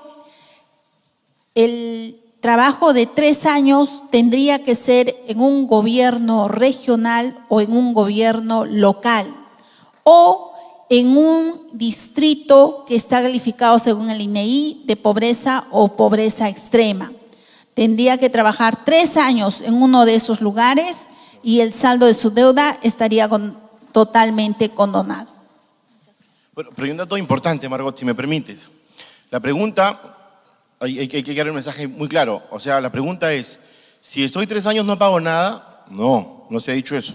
el trabajo de 3 años tendría que ser en un gobierno regional o en un gobierno local o en un distrito que está calificado según el INEI de pobreza o pobreza extrema. Tendría que trabajar 3 años en uno de esos lugares y el saldo de su deuda estaría totalmente condonado. Bueno, pero hay un dato importante, Margot, si me permites. La pregunta, hay que dar un mensaje muy claro. O sea, la pregunta es, si estoy 3 años no pago nada. No se ha dicho eso.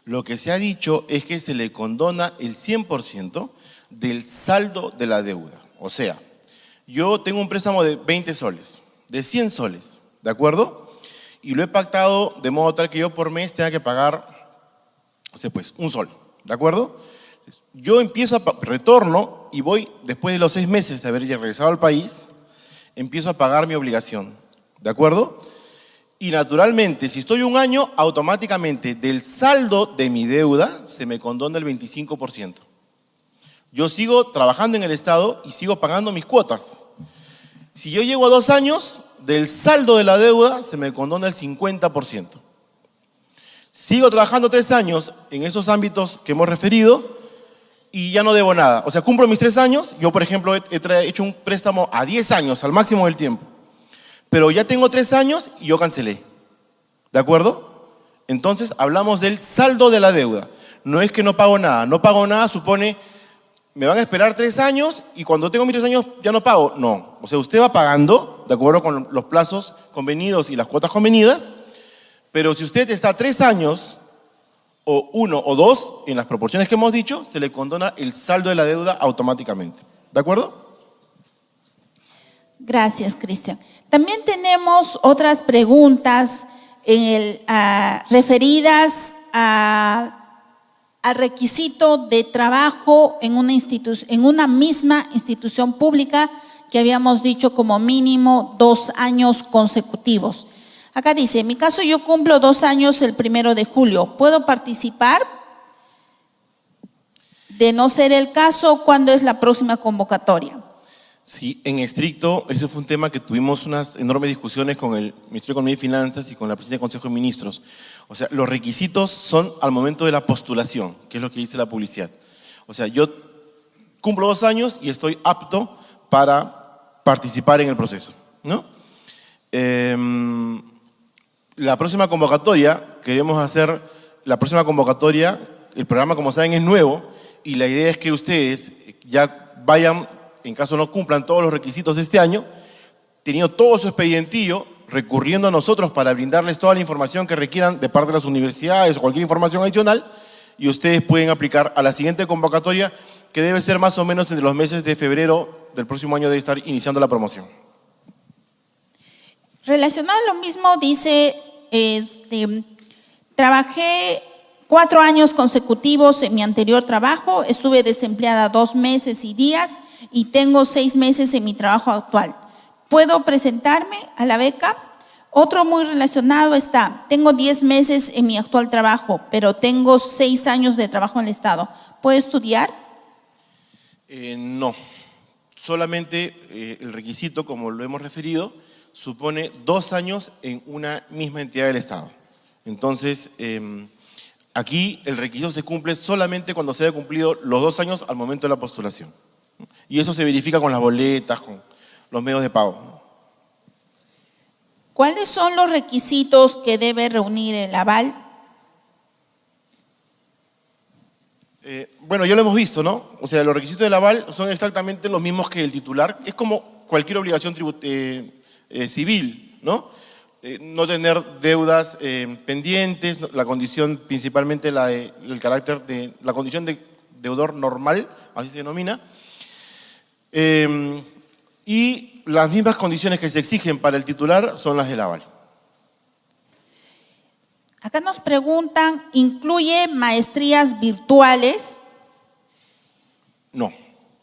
Lo que se ha dicho es que se le condona el 100% del saldo de la deuda. O sea, yo tengo un préstamo de 20 soles, de 100 soles, ¿de acuerdo? Y lo he pactado de modo tal que yo por mes tenga que pagar, o sea, pues, 1 sol, ¿de acuerdo? Yo retorno y voy, después de los 6 meses de haber ya regresado al país, empiezo a pagar mi obligación, ¿de acuerdo? Y naturalmente, si estoy 1 año, automáticamente del saldo de mi deuda se me condona el 25%. Yo sigo trabajando en el Estado y sigo pagando mis cuotas. Si yo llego a 2 años, del saldo de la deuda se me condona el 50%. Sigo trabajando 3 años en esos ámbitos que hemos referido y ya no debo nada. O sea, cumplo mis 3 años. Yo, por ejemplo, he hecho un préstamo a 10 años, al máximo del tiempo. Pero ya tengo 3 años y yo cancelé. ¿De acuerdo? Entonces, hablamos del saldo de la deuda. No es que no pago nada. No pago nada supone, me van a esperar 3 años y cuando tengo mis 3 años ya no pago. No. O sea, usted va pagando, de acuerdo con los plazos convenidos y las cuotas convenidas, pero si usted está 3 años, o 1 o 2, en las proporciones que hemos dicho, se le condona el saldo de la deuda automáticamente. ¿De acuerdo? Gracias, Cristian. También tenemos otras preguntas referidas al requisito de trabajo en una misma institución pública que habíamos dicho como mínimo 2 años consecutivos. Acá dice, en mi caso yo cumplo 2 años el 1 de julio. ¿Puedo participar? De no ser el caso, ¿cuándo es la próxima convocatoria? Sí, en estricto, ese fue un tema que tuvimos unas enormes discusiones con el Ministerio de Economía y Finanzas y con la Presidencia del Consejo de Ministros. O sea, los requisitos son al momento de la postulación, que es lo que dice la publicidad. O sea, yo cumplo 2 años y estoy apto para participar en el proceso, ¿no? La próxima convocatoria, el programa, como saben, es nuevo y la idea es que ustedes ya vayan, en caso no cumplan todos los requisitos de este año, teniendo todo su expedientillo, recurriendo a nosotros para brindarles toda la información que requieran de parte de las universidades o cualquier información adicional, y ustedes pueden aplicar a la siguiente convocatoria, que debe ser más o menos entre los meses de febrero del próximo año, debe estar iniciando la promoción. Relacionado a lo mismo, dice, trabajé 4 años consecutivos en mi anterior trabajo, estuve desempleada 2 meses y días y tengo 6 meses en mi trabajo actual. ¿Puedo presentarme a la beca? Otro muy relacionado está, tengo 10 meses en mi actual trabajo, pero tengo 6 años de trabajo en el Estado. ¿Puedo estudiar? No, solamente el requisito, como lo hemos referido, supone 2 años en una misma entidad del Estado. Entonces, aquí el requisito se cumple solamente cuando se haya cumplido los 2 años al momento de la postulación. Y eso se verifica con las boletas, con los medios de pago. ¿Cuáles son los requisitos que debe reunir el aval? Bueno, ya lo hemos visto, ¿no? O sea, los requisitos del aval son exactamente los mismos que el titular. Es como cualquier obligación civil, ¿no? No tener deudas pendientes, la condición principalmente el carácter de la condición de deudor normal, así se denomina. Y las mismas condiciones que se exigen para el titular son las del aval. Acá nos preguntan, ¿incluye maestrías virtuales? No,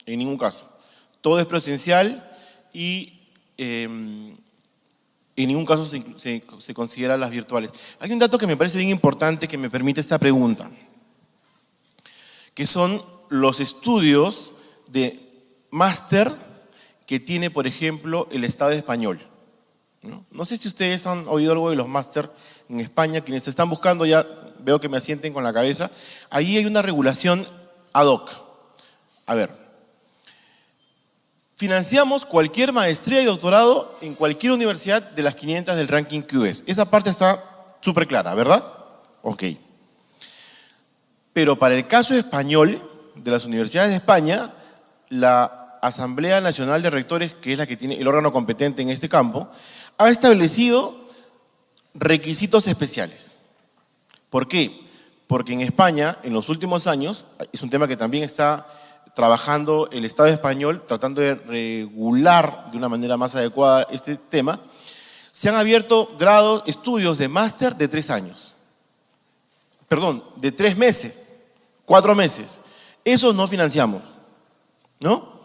en ningún caso. Todo es presencial y en ningún caso se considera las virtuales. Hay un dato que me parece bien importante que me permite esta pregunta, que son los estudios de máster que tiene, por ejemplo, el Estado español. No sé si ustedes han oído algo de los máster en España. Quienes se están buscando ya veo que me asienten con la cabeza. Ahí hay una regulación ad hoc. A ver, financiamos cualquier maestría y doctorado en cualquier universidad de las 500 del ranking QS. Esa parte está súper clara, ¿verdad? Ok. Pero para el caso español, de las universidades de España, la Asamblea Nacional de Rectores, que es la que tiene el órgano competente en este campo, ha establecido requisitos especiales. ¿Por qué? Porque en España, en los últimos años, es un tema que también está trabajando el Estado español, tratando de regular de una manera más adecuada este tema, se han abierto estudios de máster de 3 años. Perdón, de 3 meses, 4 meses. Esos no financiamos, ¿no?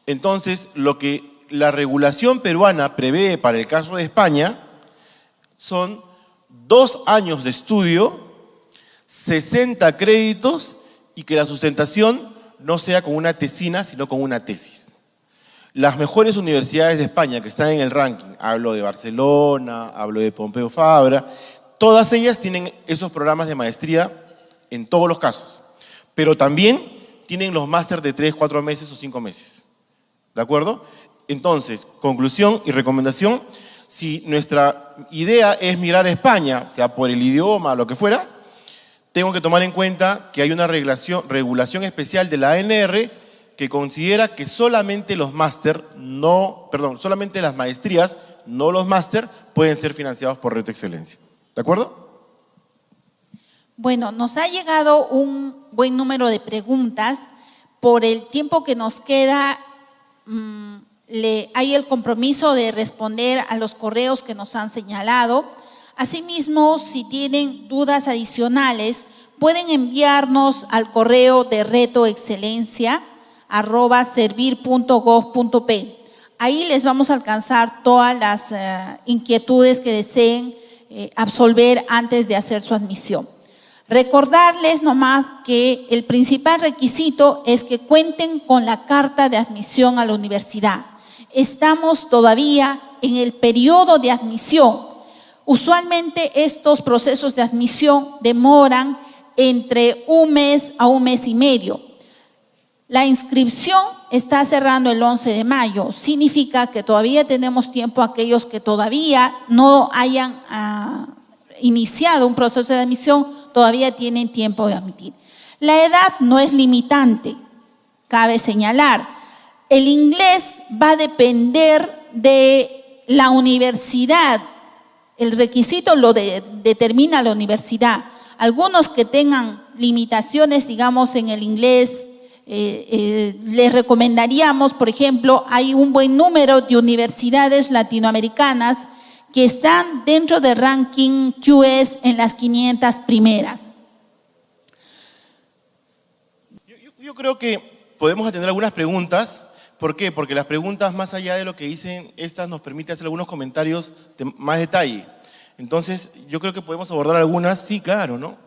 Entonces, lo que la regulación peruana prevé para el caso de España son 2 años de estudio, 60 créditos y que la sustentación no sea con una tesina, sino con una tesis. Las mejores universidades de España que están en el ranking, hablo de Barcelona, hablo de Pompeu Fabra, todas ellas tienen esos programas de maestría en todos los casos, pero también tienen los máster de 3, 4 meses o 5 meses. ¿De acuerdo? Entonces, conclusión y recomendación, si nuestra idea es mirar a España, sea por el idioma, lo que fuera, tengo que tomar en cuenta que hay una regulación especial de la ANR que considera que solamente los solamente las maestrías, no los máster, pueden ser financiados por Reto Excelencia. ¿De acuerdo? Bueno, nos ha llegado un buen número de preguntas. Por el tiempo que nos queda, hay el compromiso de responder a los correos que nos han señalado. Asimismo, si tienen dudas adicionales, pueden enviarnos al correo de retoexcelencia@servir.gov.p. Ahí les vamos a alcanzar todas las inquietudes que deseen absolver antes de hacer su admisión. Recordarles nomás que el principal requisito es que cuenten con la carta de admisión a la universidad. Estamos todavía en el periodo de admisión. Usualmente estos procesos de admisión demoran entre 1 mes a 1 mes y medio. La inscripción está cerrando el 11 de mayo. Significa que todavía tenemos tiempo aquellos que todavía no hayan iniciado un proceso de admisión, todavía tienen tiempo de admitir. La edad no es limitante, cabe señalar. El inglés va a depender de la universidad. El requisito lo determina la universidad. Algunos que tengan limitaciones, digamos, en el inglés, les recomendaríamos, por ejemplo, hay un buen número de universidades latinoamericanas que están dentro del ranking QS en las 500 primeras. Yo creo que podemos atender algunas preguntas. ¿Por qué? Porque las preguntas, más allá de lo que dicen estas, nos permite hacer algunos comentarios de más detalle. Entonces, yo creo que podemos abordar algunas, sí, claro, ¿no?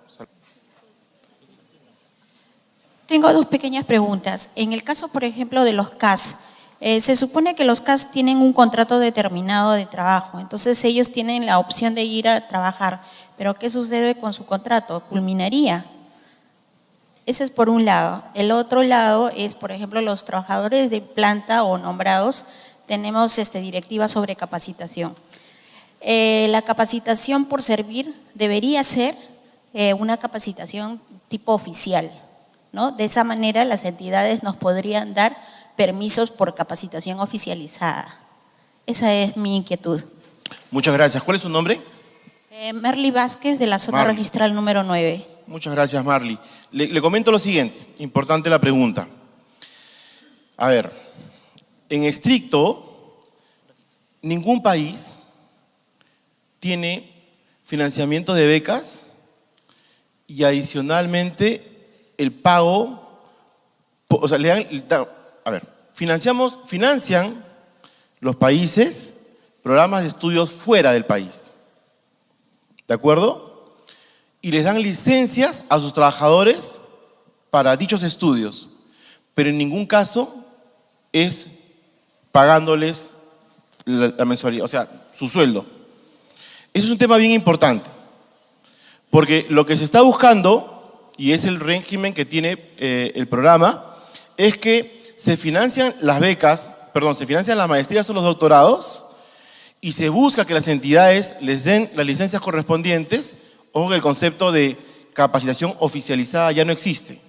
Tengo dos pequeñas preguntas. En el caso, por ejemplo, de los CAS, se supone que los CAS tienen un contrato determinado de trabajo, entonces ellos tienen la opción de ir a trabajar, pero ¿qué sucede con su contrato? ¿Culminaría? Ese es por un lado. El otro lado es, por ejemplo, los trabajadores de planta o nombrados, tenemos directivas sobre capacitación. La capacitación por servir debería ser una capacitación tipo oficial, ¿no? De esa manera las entidades nos podrían dar permisos por capacitación oficializada. Esa es mi inquietud. Muchas gracias. ¿Cuál es su nombre? Merly Vázquez, de la zona Marly. registral número 9. Muchas gracias, Marly. Le comento lo siguiente, importante la pregunta. A ver, en estricto, ningún país tiene financiamiento de becas y adicionalmente el pago, o sea, financian los países programas de estudios fuera del país, ¿de acuerdo? Y les dan licencias a sus trabajadores para dichos estudios, pero en ningún caso es pagándoles la mensualidad, o sea, su sueldo. Eso es un tema bien importante, porque lo que se está buscando, y es el régimen que tiene el programa, es que se financian las becas, se financian las maestrías o los doctorados y se busca que las entidades les den las licencias correspondientes. Ojo que el concepto de capacitación oficializada ya no existe.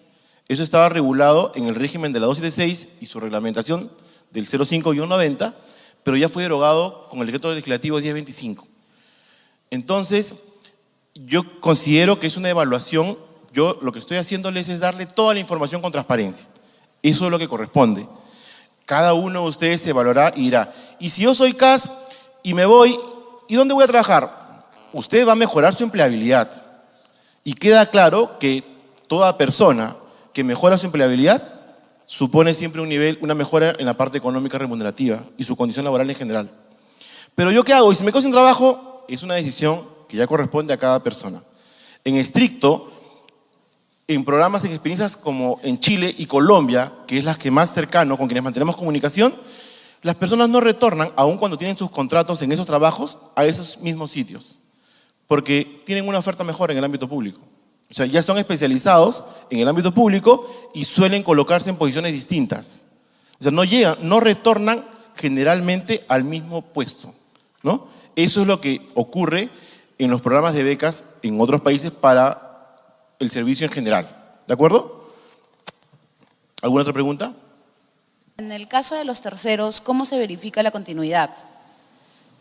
Eso estaba regulado en el régimen de la 276 y su reglamentación del 05-90, pero ya fue derogado con el decreto legislativo 1025. Entonces, yo considero que es una evaluación. Yo lo que estoy haciéndoles es darle toda la información con transparencia. Eso es lo que corresponde. Cada uno de ustedes se evaluará y dirá, y si yo soy CAS y me voy, ¿y dónde voy a trabajar? Usted va a mejorar su empleabilidad. Y queda claro que toda persona que mejora su empleabilidad supone siempre una mejora en la parte económica remunerativa y su condición laboral en general. Pero ¿yo qué hago? Y si me quedo sin trabajo, es una decisión que ya corresponde a cada persona. En estricto, en programas, en experiencias como en Chile y Colombia, que es las que más cercano, con quienes mantenemos comunicación, las personas no retornan, aun cuando tienen sus contratos en esos trabajos, a esos mismos sitios, porque tienen una oferta mejor en el ámbito público. O sea, ya son especializados en el ámbito público y suelen colocarse en posiciones distintas. O sea, no retornan generalmente al mismo puesto, ¿no? Eso es lo que ocurre en los programas de becas en otros países para el servicio en general. ¿De acuerdo? ¿Alguna otra pregunta? En el caso de los terceros, ¿cómo se verifica la continuidad?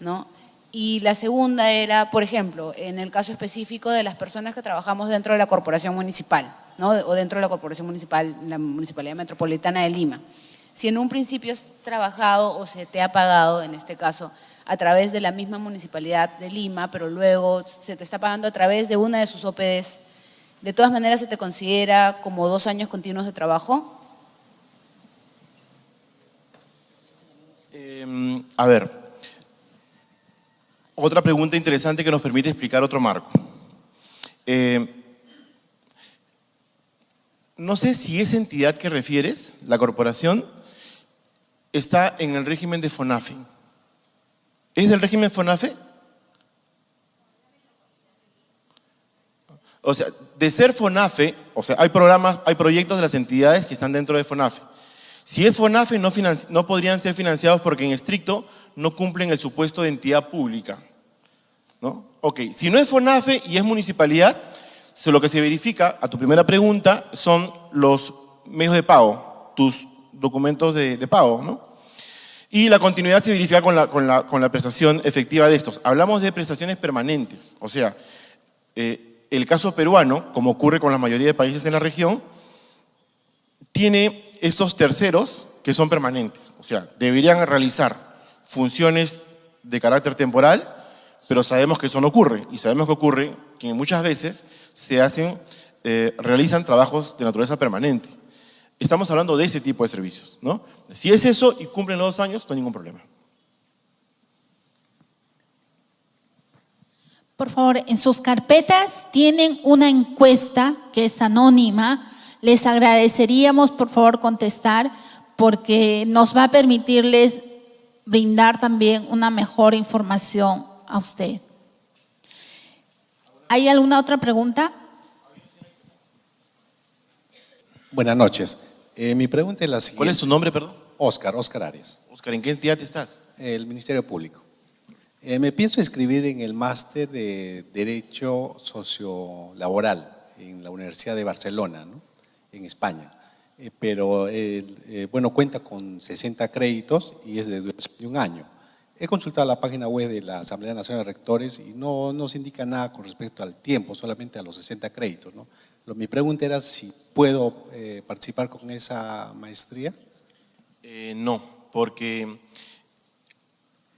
¿No? Y la segunda era, por ejemplo, en el caso específico de las personas que trabajamos dentro de la corporación municipal, ¿no? O dentro de la corporación municipal, la Municipalidad Metropolitana de Lima. Si en un principio has trabajado o se te ha pagado, en este caso, a través de la misma Municipalidad de Lima, pero luego se te está pagando a través de una de sus OPDs, ¿de todas maneras se te considera como 2 años continuos de trabajo? A ver, otra pregunta interesante que nos permite explicar otro marco. No sé si esa entidad que refieres, la corporación, está en el régimen de FONAFE. ¿Es del régimen FONAFE? O sea, de ser FONAFE, o sea, hay programas, hay proyectos de las entidades que están dentro de FONAFE. Si es FONAFE, no podrían ser financiados porque en estricto no cumplen el supuesto de entidad pública, ¿no? Ok, si no es FONAFE y es municipalidad, lo que se verifica, a tu primera pregunta, son los medios de pago, tus documentos de pago, ¿no? Y la continuidad se verifica con la prestación efectiva de estos. Hablamos de prestaciones permanentes, o sea, el caso peruano, como ocurre con la mayoría de países en la región, tiene estos terceros que son permanentes, o sea, deberían realizar funciones de carácter temporal, pero sabemos que eso no ocurre, y sabemos que ocurre que muchas veces realizan trabajos de naturaleza permanente. Estamos hablando de ese tipo de servicios, ¿no? Si es eso y cumplen los 2 años, no hay ningún problema. Por favor, en sus carpetas tienen una encuesta que es anónima. Les agradeceríamos, por favor, contestar porque nos va a permitirles brindar también una mejor información a usted. ¿Hay alguna otra pregunta? Buenas noches. Mi pregunta es la siguiente. ¿Cuál es su nombre, perdón? Oscar Arias. Oscar, ¿en qué entidad estás? El Ministerio Público. Me pienso inscribir en el máster de Derecho Sociolaboral en la Universidad de Barcelona, ¿no? En España. Pero, bueno, cuenta con 60 créditos y es de 1 año. He consultado la página web de la Asamblea Nacional de Rectores y no se indica nada con respecto al tiempo, solamente a los 60 créditos, ¿no? Mi pregunta era si puedo participar con esa maestría. No, porque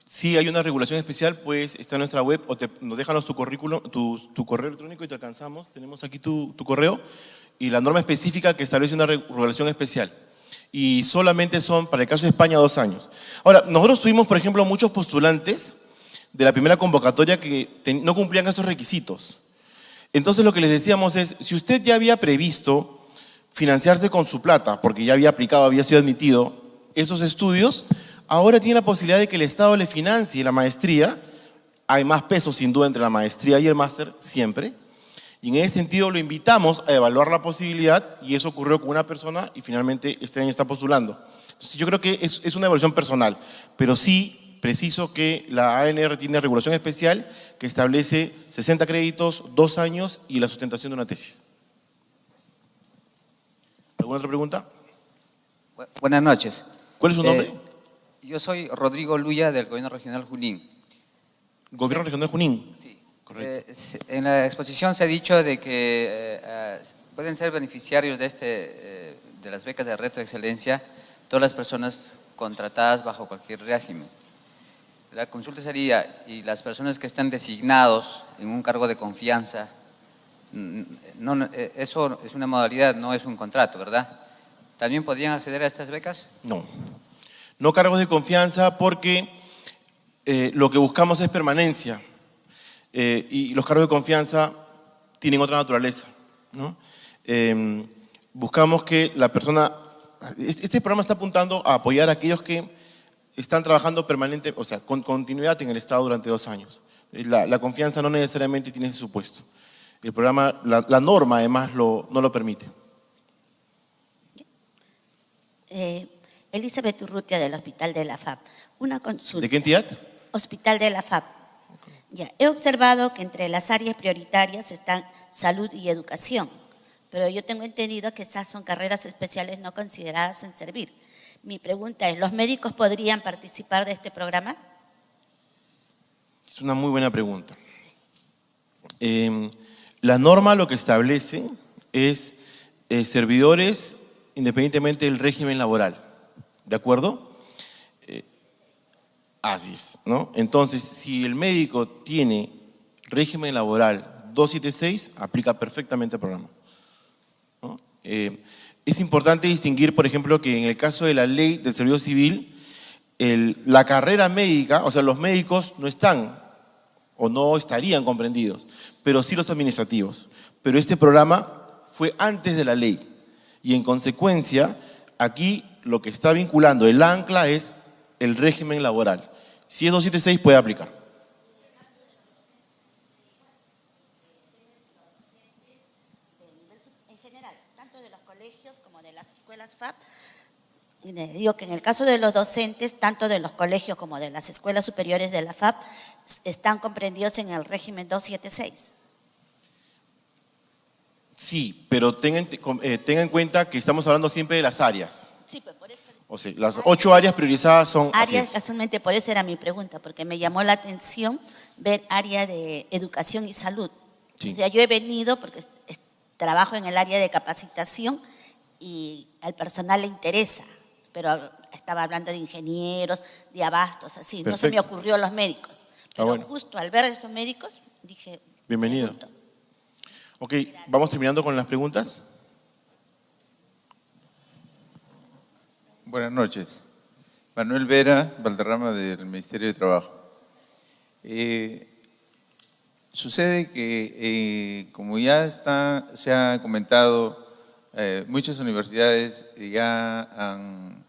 si hay una regulación especial, pues está en nuestra web o nos déjanos tu currículum, tu correo electrónico y te alcanzamos. Tenemos aquí tu correo y la norma específica que establece una regulación especial. Y solamente son, para el caso de España, 2 años. Ahora, nosotros tuvimos, por ejemplo, muchos postulantes de la primera convocatoria que no cumplían estos requisitos. Entonces lo que les decíamos es, si usted ya había previsto financiarse con su plata, porque ya había aplicado, había sido admitido esos estudios, ahora tiene la posibilidad de que el Estado le financie la maestría. Hay más peso sin duda entre la maestría y el máster, siempre. Y en ese sentido lo invitamos a evaluar la posibilidad y eso ocurrió con una persona y finalmente este año está postulando. Entonces yo creo que es una evaluación personal, pero sí preciso que la ANR tiene regulación especial que establece 60 créditos, 2 años y la sustentación de una tesis. ¿Alguna otra pregunta? Buenas noches. ¿Cuál es su nombre? Yo soy Rodrigo Luya del Gobierno Regional Junín. ¿Gobierno Regional Junín? Sí. Correcto. En la exposición se ha dicho de que pueden ser beneficiarios de las becas de Reto de Excelencia todas las personas contratadas bajo cualquier régimen. La consulta sería, ¿y las personas que están designados en un cargo de confianza? Eso es una modalidad, no es un contrato, ¿verdad? ¿También podrían acceder a estas becas? No. No cargos de confianza porque lo que buscamos es permanencia. Y los cargos de confianza tienen otra naturaleza, ¿no? Buscamos que la persona… Este programa está apuntando a apoyar a aquellos que están trabajando permanente, o sea, con continuidad en el Estado durante 2 años. La confianza no necesariamente tiene ese supuesto. El programa, la norma además no lo permite. Elizabeth Urrutia del Hospital de la FAP. Una consulta. ¿De qué entidad? Hospital de la FAP. Ya, he observado que entre las áreas prioritarias están salud y educación, pero yo tengo entendido que esas son carreras especiales no consideradas en servir. Mi pregunta es, ¿los médicos podrían participar de este programa? Es una muy buena pregunta. La norma lo que establece es servidores independientemente del régimen laboral, ¿de acuerdo? Así es, ¿no? Entonces, si el médico tiene régimen laboral 276, aplica perfectamente el programa, ¿no? Es importante distinguir, por ejemplo, que en el caso de la ley del servicio civil, la carrera médica, o sea, los médicos no están o no estarían comprendidos, pero sí los administrativos. Pero este programa fue antes de la ley y en consecuencia, aquí lo que está vinculando el ancla es el régimen laboral. Si es 276 puede aplicar. general, tanto de los colegios como de las escuelas FAP. Digo que en el caso de los docentes, tanto de los colegios como de las escuelas superiores de la FAP, están comprendidos en el régimen 276. Sí, pero tenga en cuenta que estamos hablando siempre de las áreas. Sí, pues por eso. O sea, las 8 áreas priorizadas son Áreas, así. casualmente, por eso era mi pregunta, porque me llamó la atención ver área de educación y salud. Sí. O sea, yo he venido porque trabajo en el área de capacitación y al personal le interesa, pero estaba hablando de ingenieros, de abastos, así. No se me Perfecto. ocurrió los médicos. Pero bueno. justo al ver a esos médicos, dije… Bienvenido. pregunto. Ok, vamos terminando con las preguntas. Buenas noches. Manuel Vera, Valderrama, del Ministerio de Trabajo. Sucede que, como ya se ha comentado, muchas universidades ya han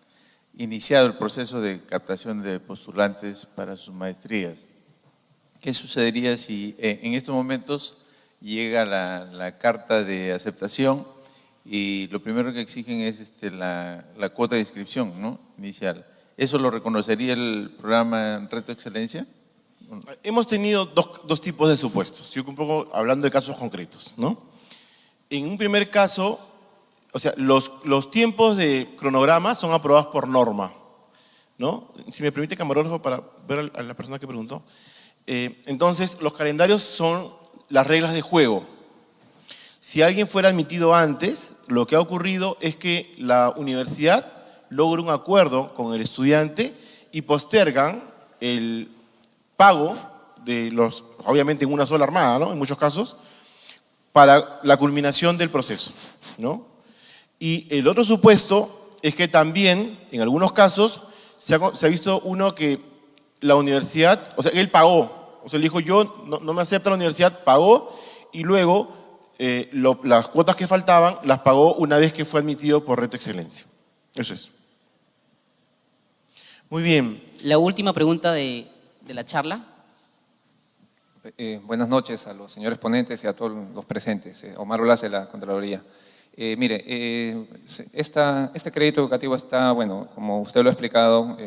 iniciado el proceso de captación de postulantes para sus maestrías. ¿Qué sucedería si en estos momentos llega la carta de aceptación y lo primero que exigen es la cuota de inscripción, ¿no?, inicial? ¿Eso lo reconocería el programa Reto Excelencia? Hemos tenido dos tipos de supuestos. Yo un poco hablando de casos concretos, ¿no? En un primer caso, o sea, los tiempos de cronograma son aprobados por norma, ¿no? Si me permite, camarógrafo, para ver a la persona que preguntó. Entonces, los calendarios son las reglas de juego. Si alguien fuera admitido antes, lo que ha ocurrido es que la universidad logra un acuerdo con el estudiante y postergan el pago de los, obviamente en una sola armada, ¿no?, en muchos casos, para la culminación del proceso, ¿no? Y el otro supuesto es que también, en algunos casos, se ha visto uno que la universidad, o sea, él pagó, o sea, él dijo, yo no me acepta la universidad, pagó, y luego las cuotas que faltaban las pagó una vez que fue admitido por Reto Excelencia. Eso es. Muy bien. La última pregunta de la charla. Buenas noches a los señores ponentes y a todos los presentes. Omar Olaz, de la Contraloría. Mire, este crédito educativo está, bueno, como usted lo ha explicado,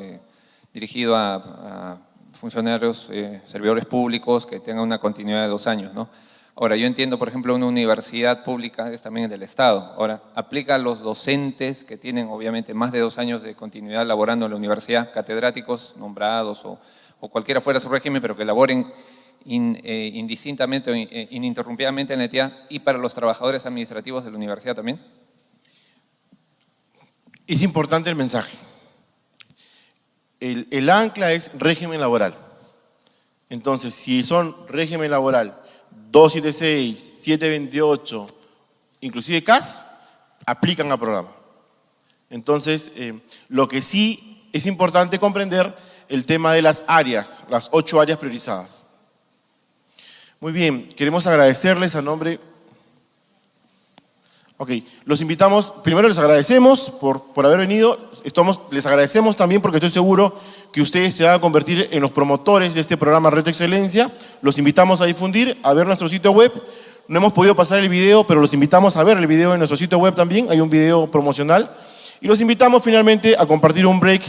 dirigido a funcionarios, servidores públicos que tengan una continuidad de 2 años, ¿no? Ahora, yo entiendo, por ejemplo, una universidad pública es también del Estado. Ahora, ¿aplica a los docentes que tienen, obviamente, más de 2 años de continuidad laborando en la universidad, catedráticos nombrados o cualquiera fuera su régimen, pero que laboren indistintamente o ininterrumpidamente en la entidad, y para los trabajadores administrativos de la universidad también? Es importante el mensaje. El ancla es régimen laboral. Entonces, si son régimen laboral 276, 728, inclusive CAS, aplican al programa. Entonces, lo que sí es importante comprender el tema de las áreas, las 8 áreas priorizadas. Muy bien, queremos agradecerles a nombre… Ok, los invitamos, primero les agradecemos por haber venido, les agradecemos también porque estoy seguro que ustedes se van a convertir en los promotores de este programa Reto Excelencia. Los invitamos a difundir, a ver nuestro sitio web. No hemos podido pasar el video, pero los invitamos a ver el video en nuestro sitio web también, hay un video promocional. Y los invitamos finalmente a compartir un break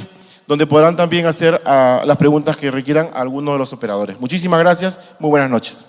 donde podrán también hacer las preguntas que requieran a algunos de los operadores. Muchísimas gracias, muy buenas noches.